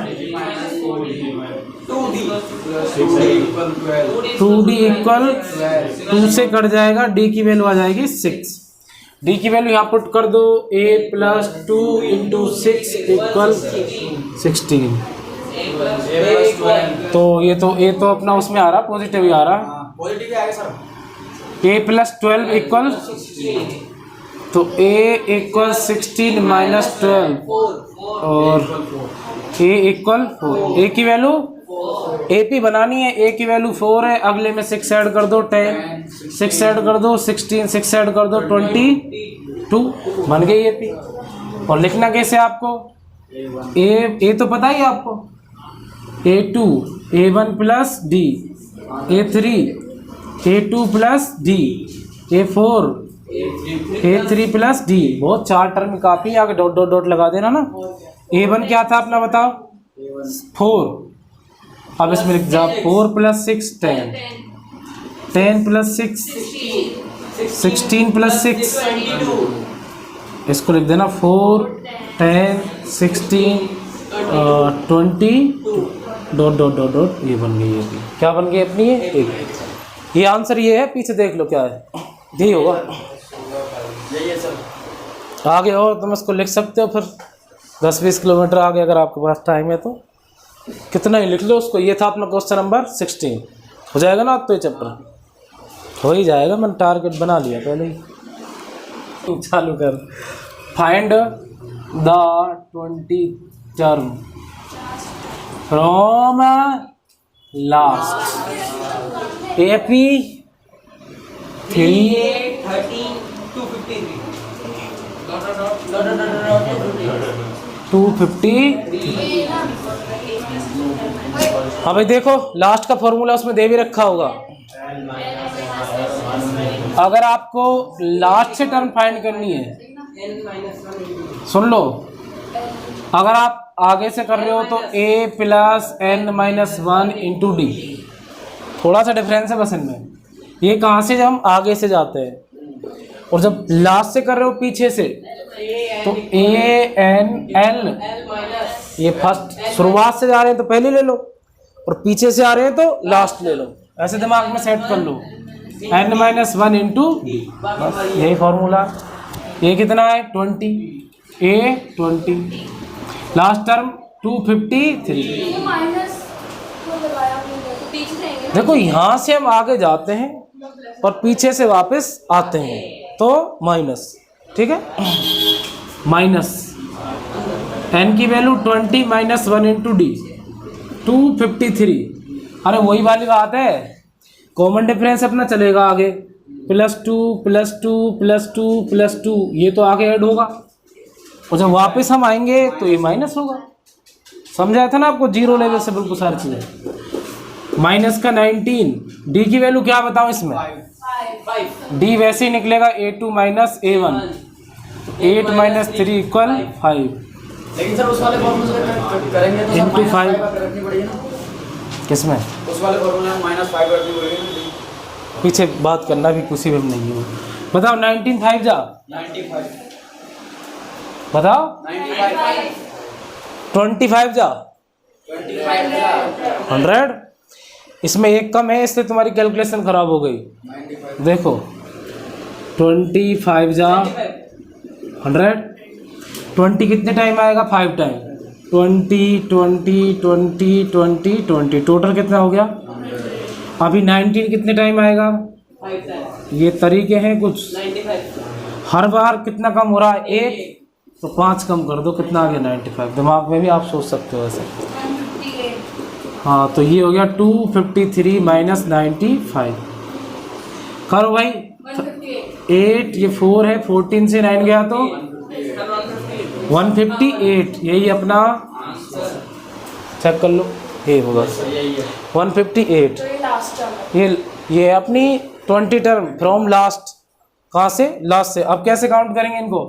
2D इक्वल 2 से कट जाएगा, D की वैल्यू आ जाएगी 6। D की वैल्यू यहाँ पुट कर दो, A प्लस 2 इंटू 6 इक्वल 16। तो ये तो अपना उसमें आ रहा, पॉजिटिव ही आ रहा, पॉजिटिव आएगा सर। A प्लस 12 इक्वल, तो A इक्वल 16 माइनस 12 और A इक्वल 4। A की वैल्यू AP बनानी है, A की वैल्यू 4 है, अगले में 6 ऐड कर दो 10, 6 ऐड कर दो 16, 6 ऐड कर दो 22, बन गई AP। और लिखना कैसे आपको, A तो पता ही आपको, A2 A1 plus D, A3 A2 plus D, A4 A3 plus D। बहुत 4 टर्म काफ़ी, आगे डॉट डॉट डॉट लगा देना ना। A1 क्या था अपना बताओ 4, अब इसमें लिख जा 4 प्लस 6 10, 10 प्लस 6 16 प्लस 6, इसको लिख देना 4 10 16 20 डॉट डॉट डॉट डॉट, ये बन गई है। क्या बन गई अपनी ये आंसर ये है, पीछे देख लो क्या है, यही होगा। आगे और तुम इसको लिख सकते हो फिर 10-20 किलोमीटर आगे अगर आपके पास टाइम है तो कितना ही लिख लो उसको। ये था अपना क्वेश्चन नंबर 16। हो जाएगा ना अब तो ये चैप्टर हो ही जाएगा, मैंने टारगेट बना लिया पहले ही। चालू कर। Find the 20 term from last AP 3 13 253 250। हाँ भाई देखो लास्ट का फॉर्मूला उसमें दे भी रखा होगा। अगर आपको लास्ट से टर्म फाइंड करनी है, सुन लो, अगर आप आगे से कर रहे हो तो a + n-1 × d, थोड़ा सा डिफरेंस है बस इनमें। ये कहाँ से जब हम आगे से जाते हैं, और जब लास्ट से कर रहे हो पीछे से तो a-n-l, ये फर्स्ट शुरुआत से जा रहे हैं तो पहले ले लो, और पीछे से आ रहे हैं तो लास्ट ले लो। ऐसे दिमाग में सेट कर लो, n-1 × d, बस यही फॉर्मूला। ये कितना है 20, a 20, लास्ट टर्म 253। देखो यहाँ से हम आगे जाते हैं और पीछे से वापस आते हैं तो माइनस, ठीक है। माइनस n की वैल्यू 20 - 1 × d 253। अरे वही वाली बात है, कॉमन डिफरेंस अपना चलेगा आगे, +2 +2 +2 +2, ये तो आगे ऐड होगा, और जब वापस हम आएंगे तो ये माइनस होगा। समझाया था ना आपको, जीरो लेवल से बिल्कुल सारी चीज़ें। माइनस का 19, d की वैल्यू क्या बताओ इसमें, d वैसे ही निकलेगा a2 - a1, 8 - 3 = 5। लेकिन सर उस वाले फॉर्मूले से करेंगे तो Into 5 रखनी पड़ेगी ना, किसमें, उस वाले फॉर्मूले में -5 रखनी पड़ेगी ना। पीछे बात करना भी किसी में नहीं है। बताओ 19 5 जा 95 बताओ 95 25 जा 25 100। इसमें एक कम है इसलिए तुम्हारी कैलकुलेशन खराब हो गई। 95 देखो 25 जा 100, 20 कितने टाइम आएगा, 5 टाइम, 20 20 20 20 20, टोटल कितना हो गया। अभी 19 कितने टाइम आएगा, 5 टाइम ये तरीके हैं कुछ। 95 हर बार कितना कम हो रहा है, 1, तो 5 कम कर दो, कितना आ गया 95। दिमाग में भी आप सोच सकते हो ऐसे। हाँ तो ये हो गया 253 - 95। करो भाई 8, ये 4 है, 14 से 9 गया तो 158। यही अपना चेक कर लो, ये होगा 158। ये अपनी 20 टर्म फ्रॉम लास्ट, कहाँ से, लास्ट से। अब कैसे काउंट करेंगे इनको,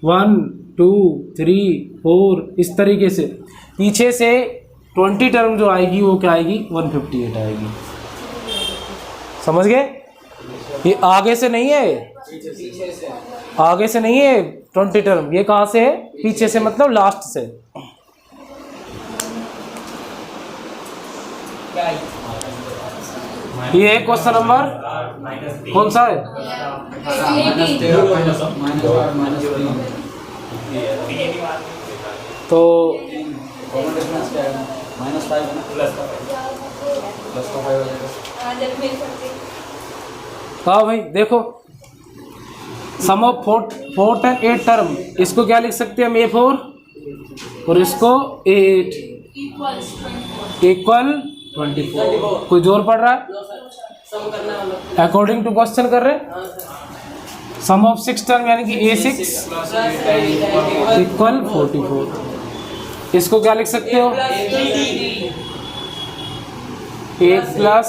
1 2 3 4, इस तरीके से। पीछे से 20 टर्म जो आएगी वो क्या आएगी, 158 आएगी। समझ गए, ये आगे से नहीं है, आगे से नहीं है 20 टर्म, ये कहाँ से है, पीछे से, मतलब लास्ट से। ये है क्वेश्चन नंबर कौन सा है, तो -5 है ना, प्लस का 5 हो जाएगा। हाँ भाई देखो, सम of 4th and 8th term, इसको क्या लिख सकते हैं हम, A4 और इसको A8 इक्वल 24। कोई जोर पड़ रहा है, सम करना वाला अकॉर्डिंग टू क्वेश्चन कर रहे हैं। सम ऑफ 6 टर्म यानी कि A6 इक्वल 44। इसको क्या लिख सकते हो, A प्लस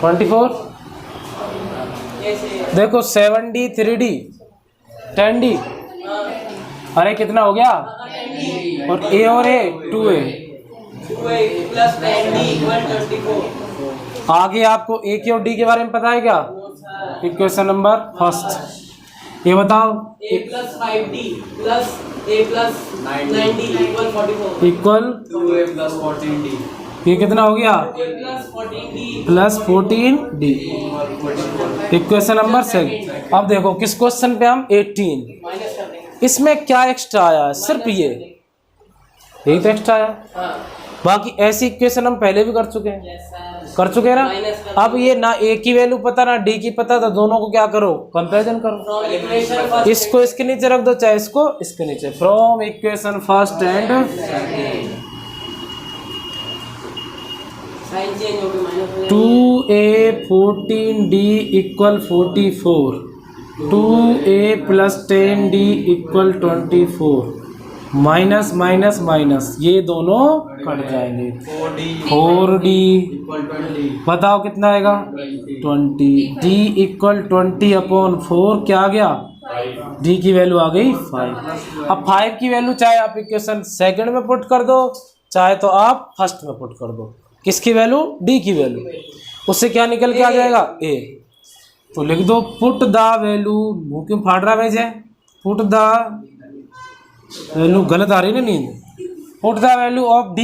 24। देखो 7D 3D 10D, अरे कितना हो गया, और A और A 2A। Plus 10D = 24। आगे आपको A के और D के बारे में पता है क्या, इक्वेशन नंबर फर्स्ट। ये बताओ A + 5D plus A + 9D = 44। Equal 2A + 14D ये कितना हो गया, A + 14D plus 14D, equation number 7। अब देखो किस क्वेश्चन पे हम 18, माइनस कर देंगे। इसमें क्या एक्स्ट्रा आया है? सिर्फ ये यही तो एक्स्ट्रा आया, बाकी ऐसी इक्वेशन हम पहले भी कर चुके हैं, हैं ना। अब ये ना ए की वैल्यू पता ना डी की पता, तो दोनों को क्या करो, कंपैरिजन करो। इसको इसके नीचे रख दो, चाहे इसको इसके नीचे। From equation first and sign change हो गई, 2a 14d equal 44, 2a plus 10d equal 24, minus minus minus ये दोनों कट जाएंगे। 4d बताओ कितना आएगा, 20, d इक्वल 20/4 क्या आ गया, d की वैल्यू आ गई 5। अब 5 की वैल्यू चाहे आप इक्वेशन सेकंड में पुट कर दो, चाहे तो आप फर्स्ट में पुट कर दो। किसकी वैल्यू, d की वैल्यू, उससे क्या निकल के आ जाएगा, a। तो लिख दो पुट द वैल्यू, मुंह क्यों फाड़ रहा है, पुट द वैल्यू, गलत आ रही ना नींद, put the value of d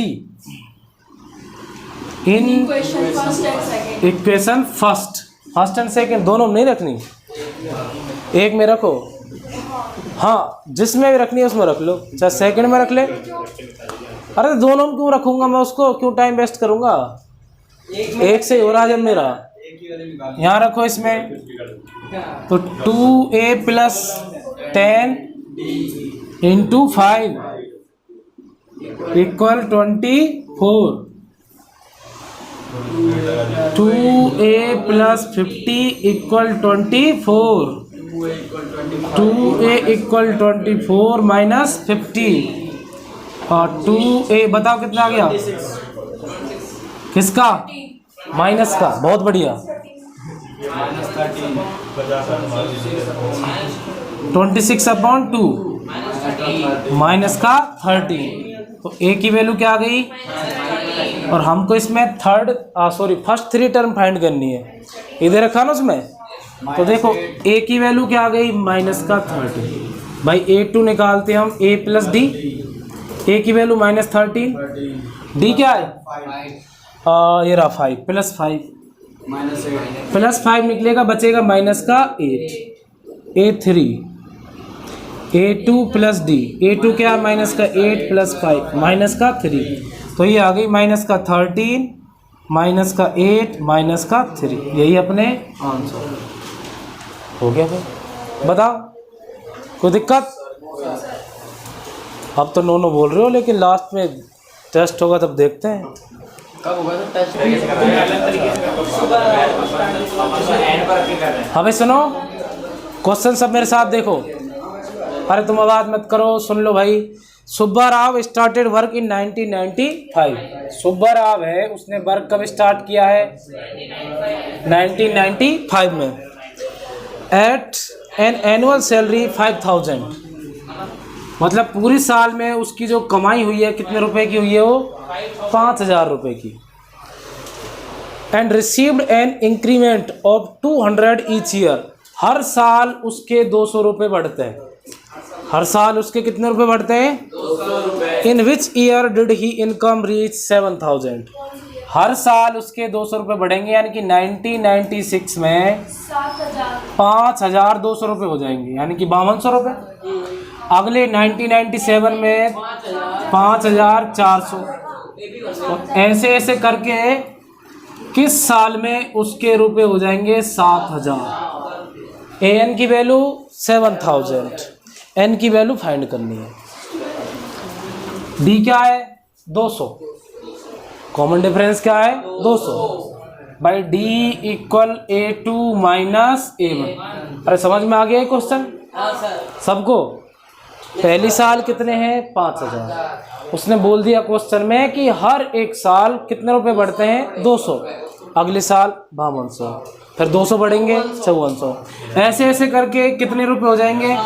in equation first and second. Equation first and second दोनों में नहीं रखनी, एक में रखो, हाँ जिसमें भी रखनी है उसमें रख लो, चाहे सेकंड में रख ले। अरे दोनों में क्यों रखूंगा मैं उसको, क्यों टाइम वेस्ट करूंगा, एक से हो रहा है जब मेरा। यहाँ रखो इसमें, तो 2a plus 10 into 5 equal 24, 2a plus 50 equal 24, 2a equal 24 minus 50 और 2a बताओ कितना आ गया, किसका, माइनस का, बहुत बढ़िया, 26/2 माइनस का 30, तो a की वैल्यू क्या आ गई, और हमको इसमें फर्स्ट 3 टर्म फाइंड करनी है, इधर रखा ना उसमें, तो देखो a की वैल्यू क्या आ गई, माइनस का 30। भाई a2 निकालते हैं हम, a प्लस डी, a की वैल्यू माइनस 13, d क्या है, ये रहा 5 प्लस 5 प्लस 5 निकलेगा, बचेगा माइनस का 8, a3 a2 plus D, a2 क्या है माइनस का 8 प्लस 5 माइनस का 3, तो ये आ गई माइनस का 13 माइनस का 8 माइनस का 3, यही अपने आंसर हो गया। फिर बताओ कोई दिक्कत, अब तो नो बोल रहे हो, लेकिन लास्ट में टेस्ट होगा तब देखते हैं कब होगा तो टेस्ट। हमें सुनो, क्वेश्चन सब मेरे साथ देखो, अरे तुम आवाज मत करो, सुन लो भाई। Subba Rao started work in 1995, Subba Rao है उसने वर्क कब स्टार्ट किया है, 1995 में, एट एन एनुअल सैलरी 5000, मतलब पूरी साल में उसकी जो कमाई हुई है कितने रुपए की हुई है, वो 5000 रुपए की। And received an increment of 200 each year, हर साल उसके 200 रुपये बढ़ते हैं, हर साल उसके कितने रुपए बढ़ते हैं, 200 रुपए। In which year did he income reach 7000, हर साल उसके 200 रुपये बढ़ेंगे, यानी कि 1996 में 5200 रुपये हो जाएंगे, यानी कि 5200 रुपये। अगले 1997 में 5400, तो ऐसे ऐसे करके किस साल में उसके रुपए हो जाएंगे 7000। ए एन की वैल्यू 7000, एन की वैल्यू फाइंड करनी है। डी क्या है 200, कॉमन डिफरेंस क्या है 200, by D equal A2 minus A1। अरे समझ में आ गया क्वेश्चन सबको। पहली साल कितने हैं 5000, उसने बोल दिया क्वेश्चन में कि हर एक साल कितने रुपए बढ़ते हैं 200, अगले साल 5200, फिर 200 बढ़ेंगे 5400, ऐसे ऐसे करके कितने रुपए हो जाएंगे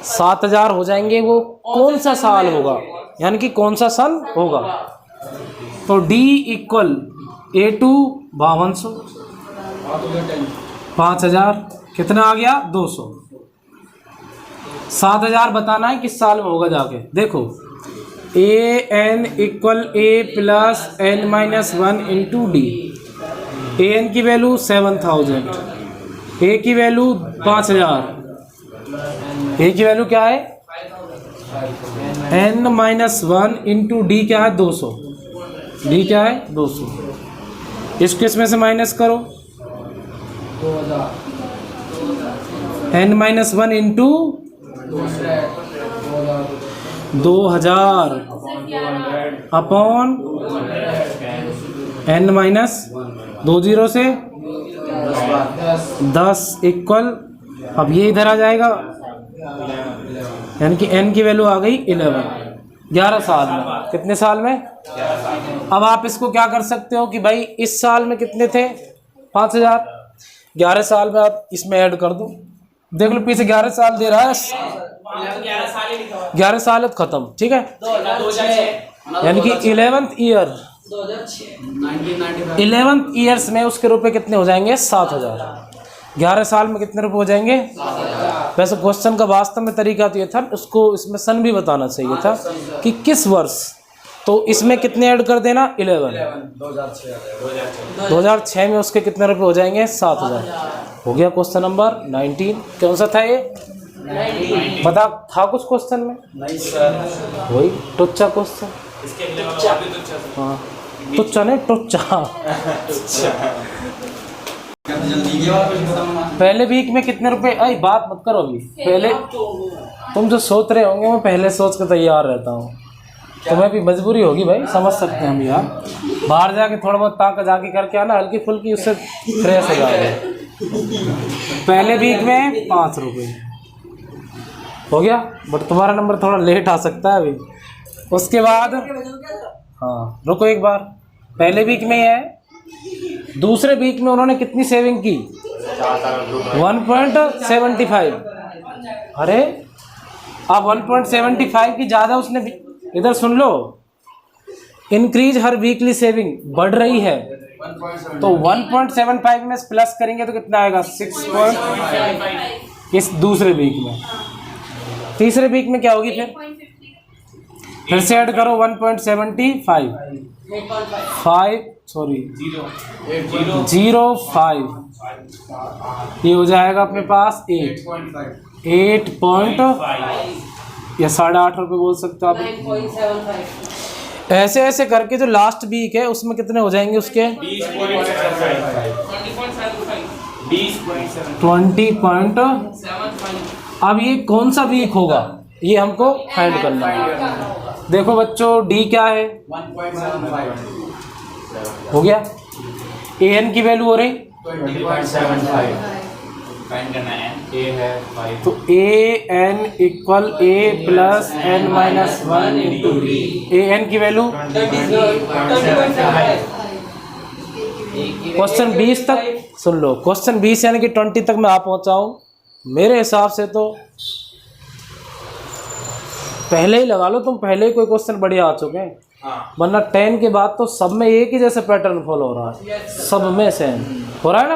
7000 हो जाएंगे। वो कौन सा साल होगा, यानी कि कौन सा सन होगा। तो D इक्वल A2 5200, 5000 कितना आ गया 200, 7000 बताना है किस साल में होगा जाके देखो। A N equal A plus N minus 1 into D. A N की वैल्यू 7000, ए की वैल्यू 5000, ए की वैल्यू क्या है n-1 इंटू डी क्या है 200, डी क्या है 200। इसको इसमें से माइनस करो, n-1 into 2000 upon n minus 20 से 10 इक्वल, अब ये इधर आ जाएगा, यानी कि n की वैल्यू आ गई 11 साल में। कितने साल में? अब आप इसको क्या कर सकते हो कि भाई इस साल में कितने थे 5000, 11 साल में आप इसमें ऐड कर दो, देख लो पीछे 11 साल दे रहा है, 11 साल खत्म, ठीक है। यानी कि 11th ईयर 11th ईयर्स में उसके रुपए कितने हो जाएंगे 7000। 11 साल में कितने रुपए हो जाएंगे? वैसे क्वेश्चन का वास्तव में तरीका तो ये था, उसको इसमें सन भी बताना चाहिए था कि किस वर्ष, तो इसमें कितने ऐड कर देना 11, 2006 में उसके कितने रुपए हो जाएंगे 7000। हो गया क्वेश्चन नंबर 19। कौन सा था ये? बता, था कुछ क्वेश्चन में? नहीं सर, वही टुच्चा क्वेश्चन। हाँ टुच्चा नहीं टुच्चा। पहले वीक में कितने रुपए? आई बात मत करो अभी, पहले तुम जो सोच रहे होंगे मैं पहले सोच के तैयार रहता हूँ, तुम्हें भी मजबूरी होगी भाई, समझ सकते हैं हम यार। बाहर जाके थोड़ा बहुत ताकत जाके करके आना हल्की फुल्की, उससे फ्रेश हो जाएगा। पहले वीक में 5 रुपये हो गया, बट तुम्हारा नंबर थोड़ा लेट आ सकता है अभी। उसके बाद हाँ रुको एक बार, पहले वीक में है, दूसरे वीक में उन्होंने कितनी सेविंग की 1.75। अरे अब 1.75 की ज़्यादा उसने, इधर सुन लो, इंक्रीज हर वीकली सेविंग बढ़ रही है, तो 1.75 में प्लस करेंगे तो कितना आएगा 6. इस दूसरे वीक में। तीसरे वीक में क्या होगी फिर से ऐड करो 1.75 05 ये हो जाएगा अपने पास 8 पॉइंट या 8.5 रुपये बोल सकते हो आप। ऐसे ऐसे करके जो लास्ट वीक है उसमें कितने हो जाएंगे उसके 20.75। अब ये कौन सा वीक होगा ये हमको फाइंड करना है। देखो बच्चों डी क्या है 1.75 हो गया, ए एन की वैल्यू हो रही 20.75 फाइंड करना है, ए है 5 तो A N equal A plus N minus 1 into D. A N की वैल्यू क्वेश्चन 20 तक सुन लो, क्वेश्चन 20 यानी कि 20 तक मैं आ पहुंचा हूँ। मेरे हिसाब से तो पहले ही लगा लो तुम, पहले ही कोई क्वेश्चन बढ़िया आ चुके हैं, वरना 10 के बाद तो सब में एक ही जैसे पैटर्न फॉलो हो रहा है, सब में सेम हो रहा है ना,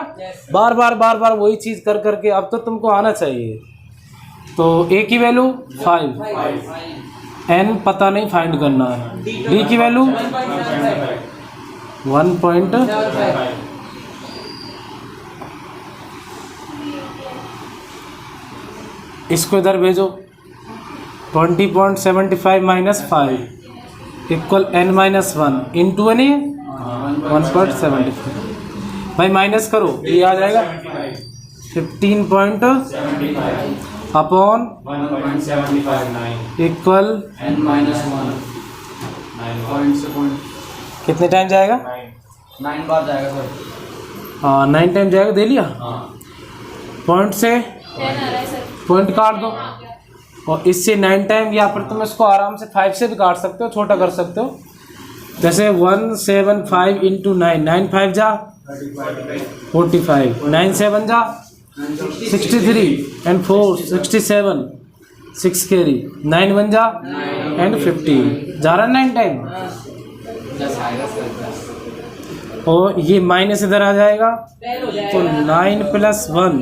बार बार वही चीज़ कर करके अब तो तुमको आना चाहिए। तो ए की वैल्यू 5, एन पता नहीं फाइंड करना है, डी की वैल्यू 1.75। इसको इधर भेजो 20.75 minus 5 equal n minus 1 into n 1.75। भाई माइनस करो ये आ जाएगा 15 अपॉन 1.75 इक्वल n minus 1 9 कितने टाइम जाएगा 9 बार जाएगा सर। हाँ 9 टाइम जाएगा, दे लिया। हाँ पॉइंट से पॉइंट काट दो और इससे 9 टाइम, या फिर तुम इसको आराम से 5 से भी काट सकते हो, छोटा कर सकते हो। जैसे 175 इंटू 9, 9 5 जा 45, 9 7 जा 63 एंड 4 67, 6 कैरी 9 1 जा एंड 50 जा रहा 9 टाइम। और ये माइनस इधर आ जाएगा तो 9 प्लस 1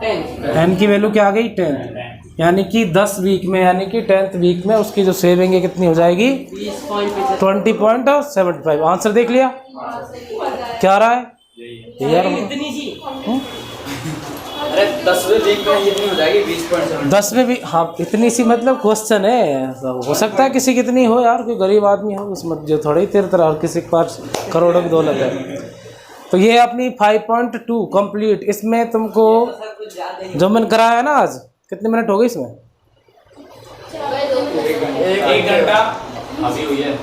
एन की वैल्यू क्या आ गई 10, यानी कि 10 वीक में, यानी कि 10th वीक में उसकी जो सेविंग है कितनी हो जाएगी 20.75। आंसर देख लिया क्या आ रहा है यार। अरे 10वें वीक में ये नहीं हो जाएगी 20.7। 10वें भी, हाँ इतनी सी मतलब क्वेश्चन है, तो हो सकता है किसी की इतनी हो यार, कोई गरीब आदमी हो उसमें जो थोड़ी तेरे तरह, और किसी के पास करोड़ों की दौलत है। तो ये अपनी 5.2 कंप्लीट। इसमें तुमको जो मैंने कराया ना आज, कितने मिनट हो गए इसमें? 1 घंटा अभी हुई है।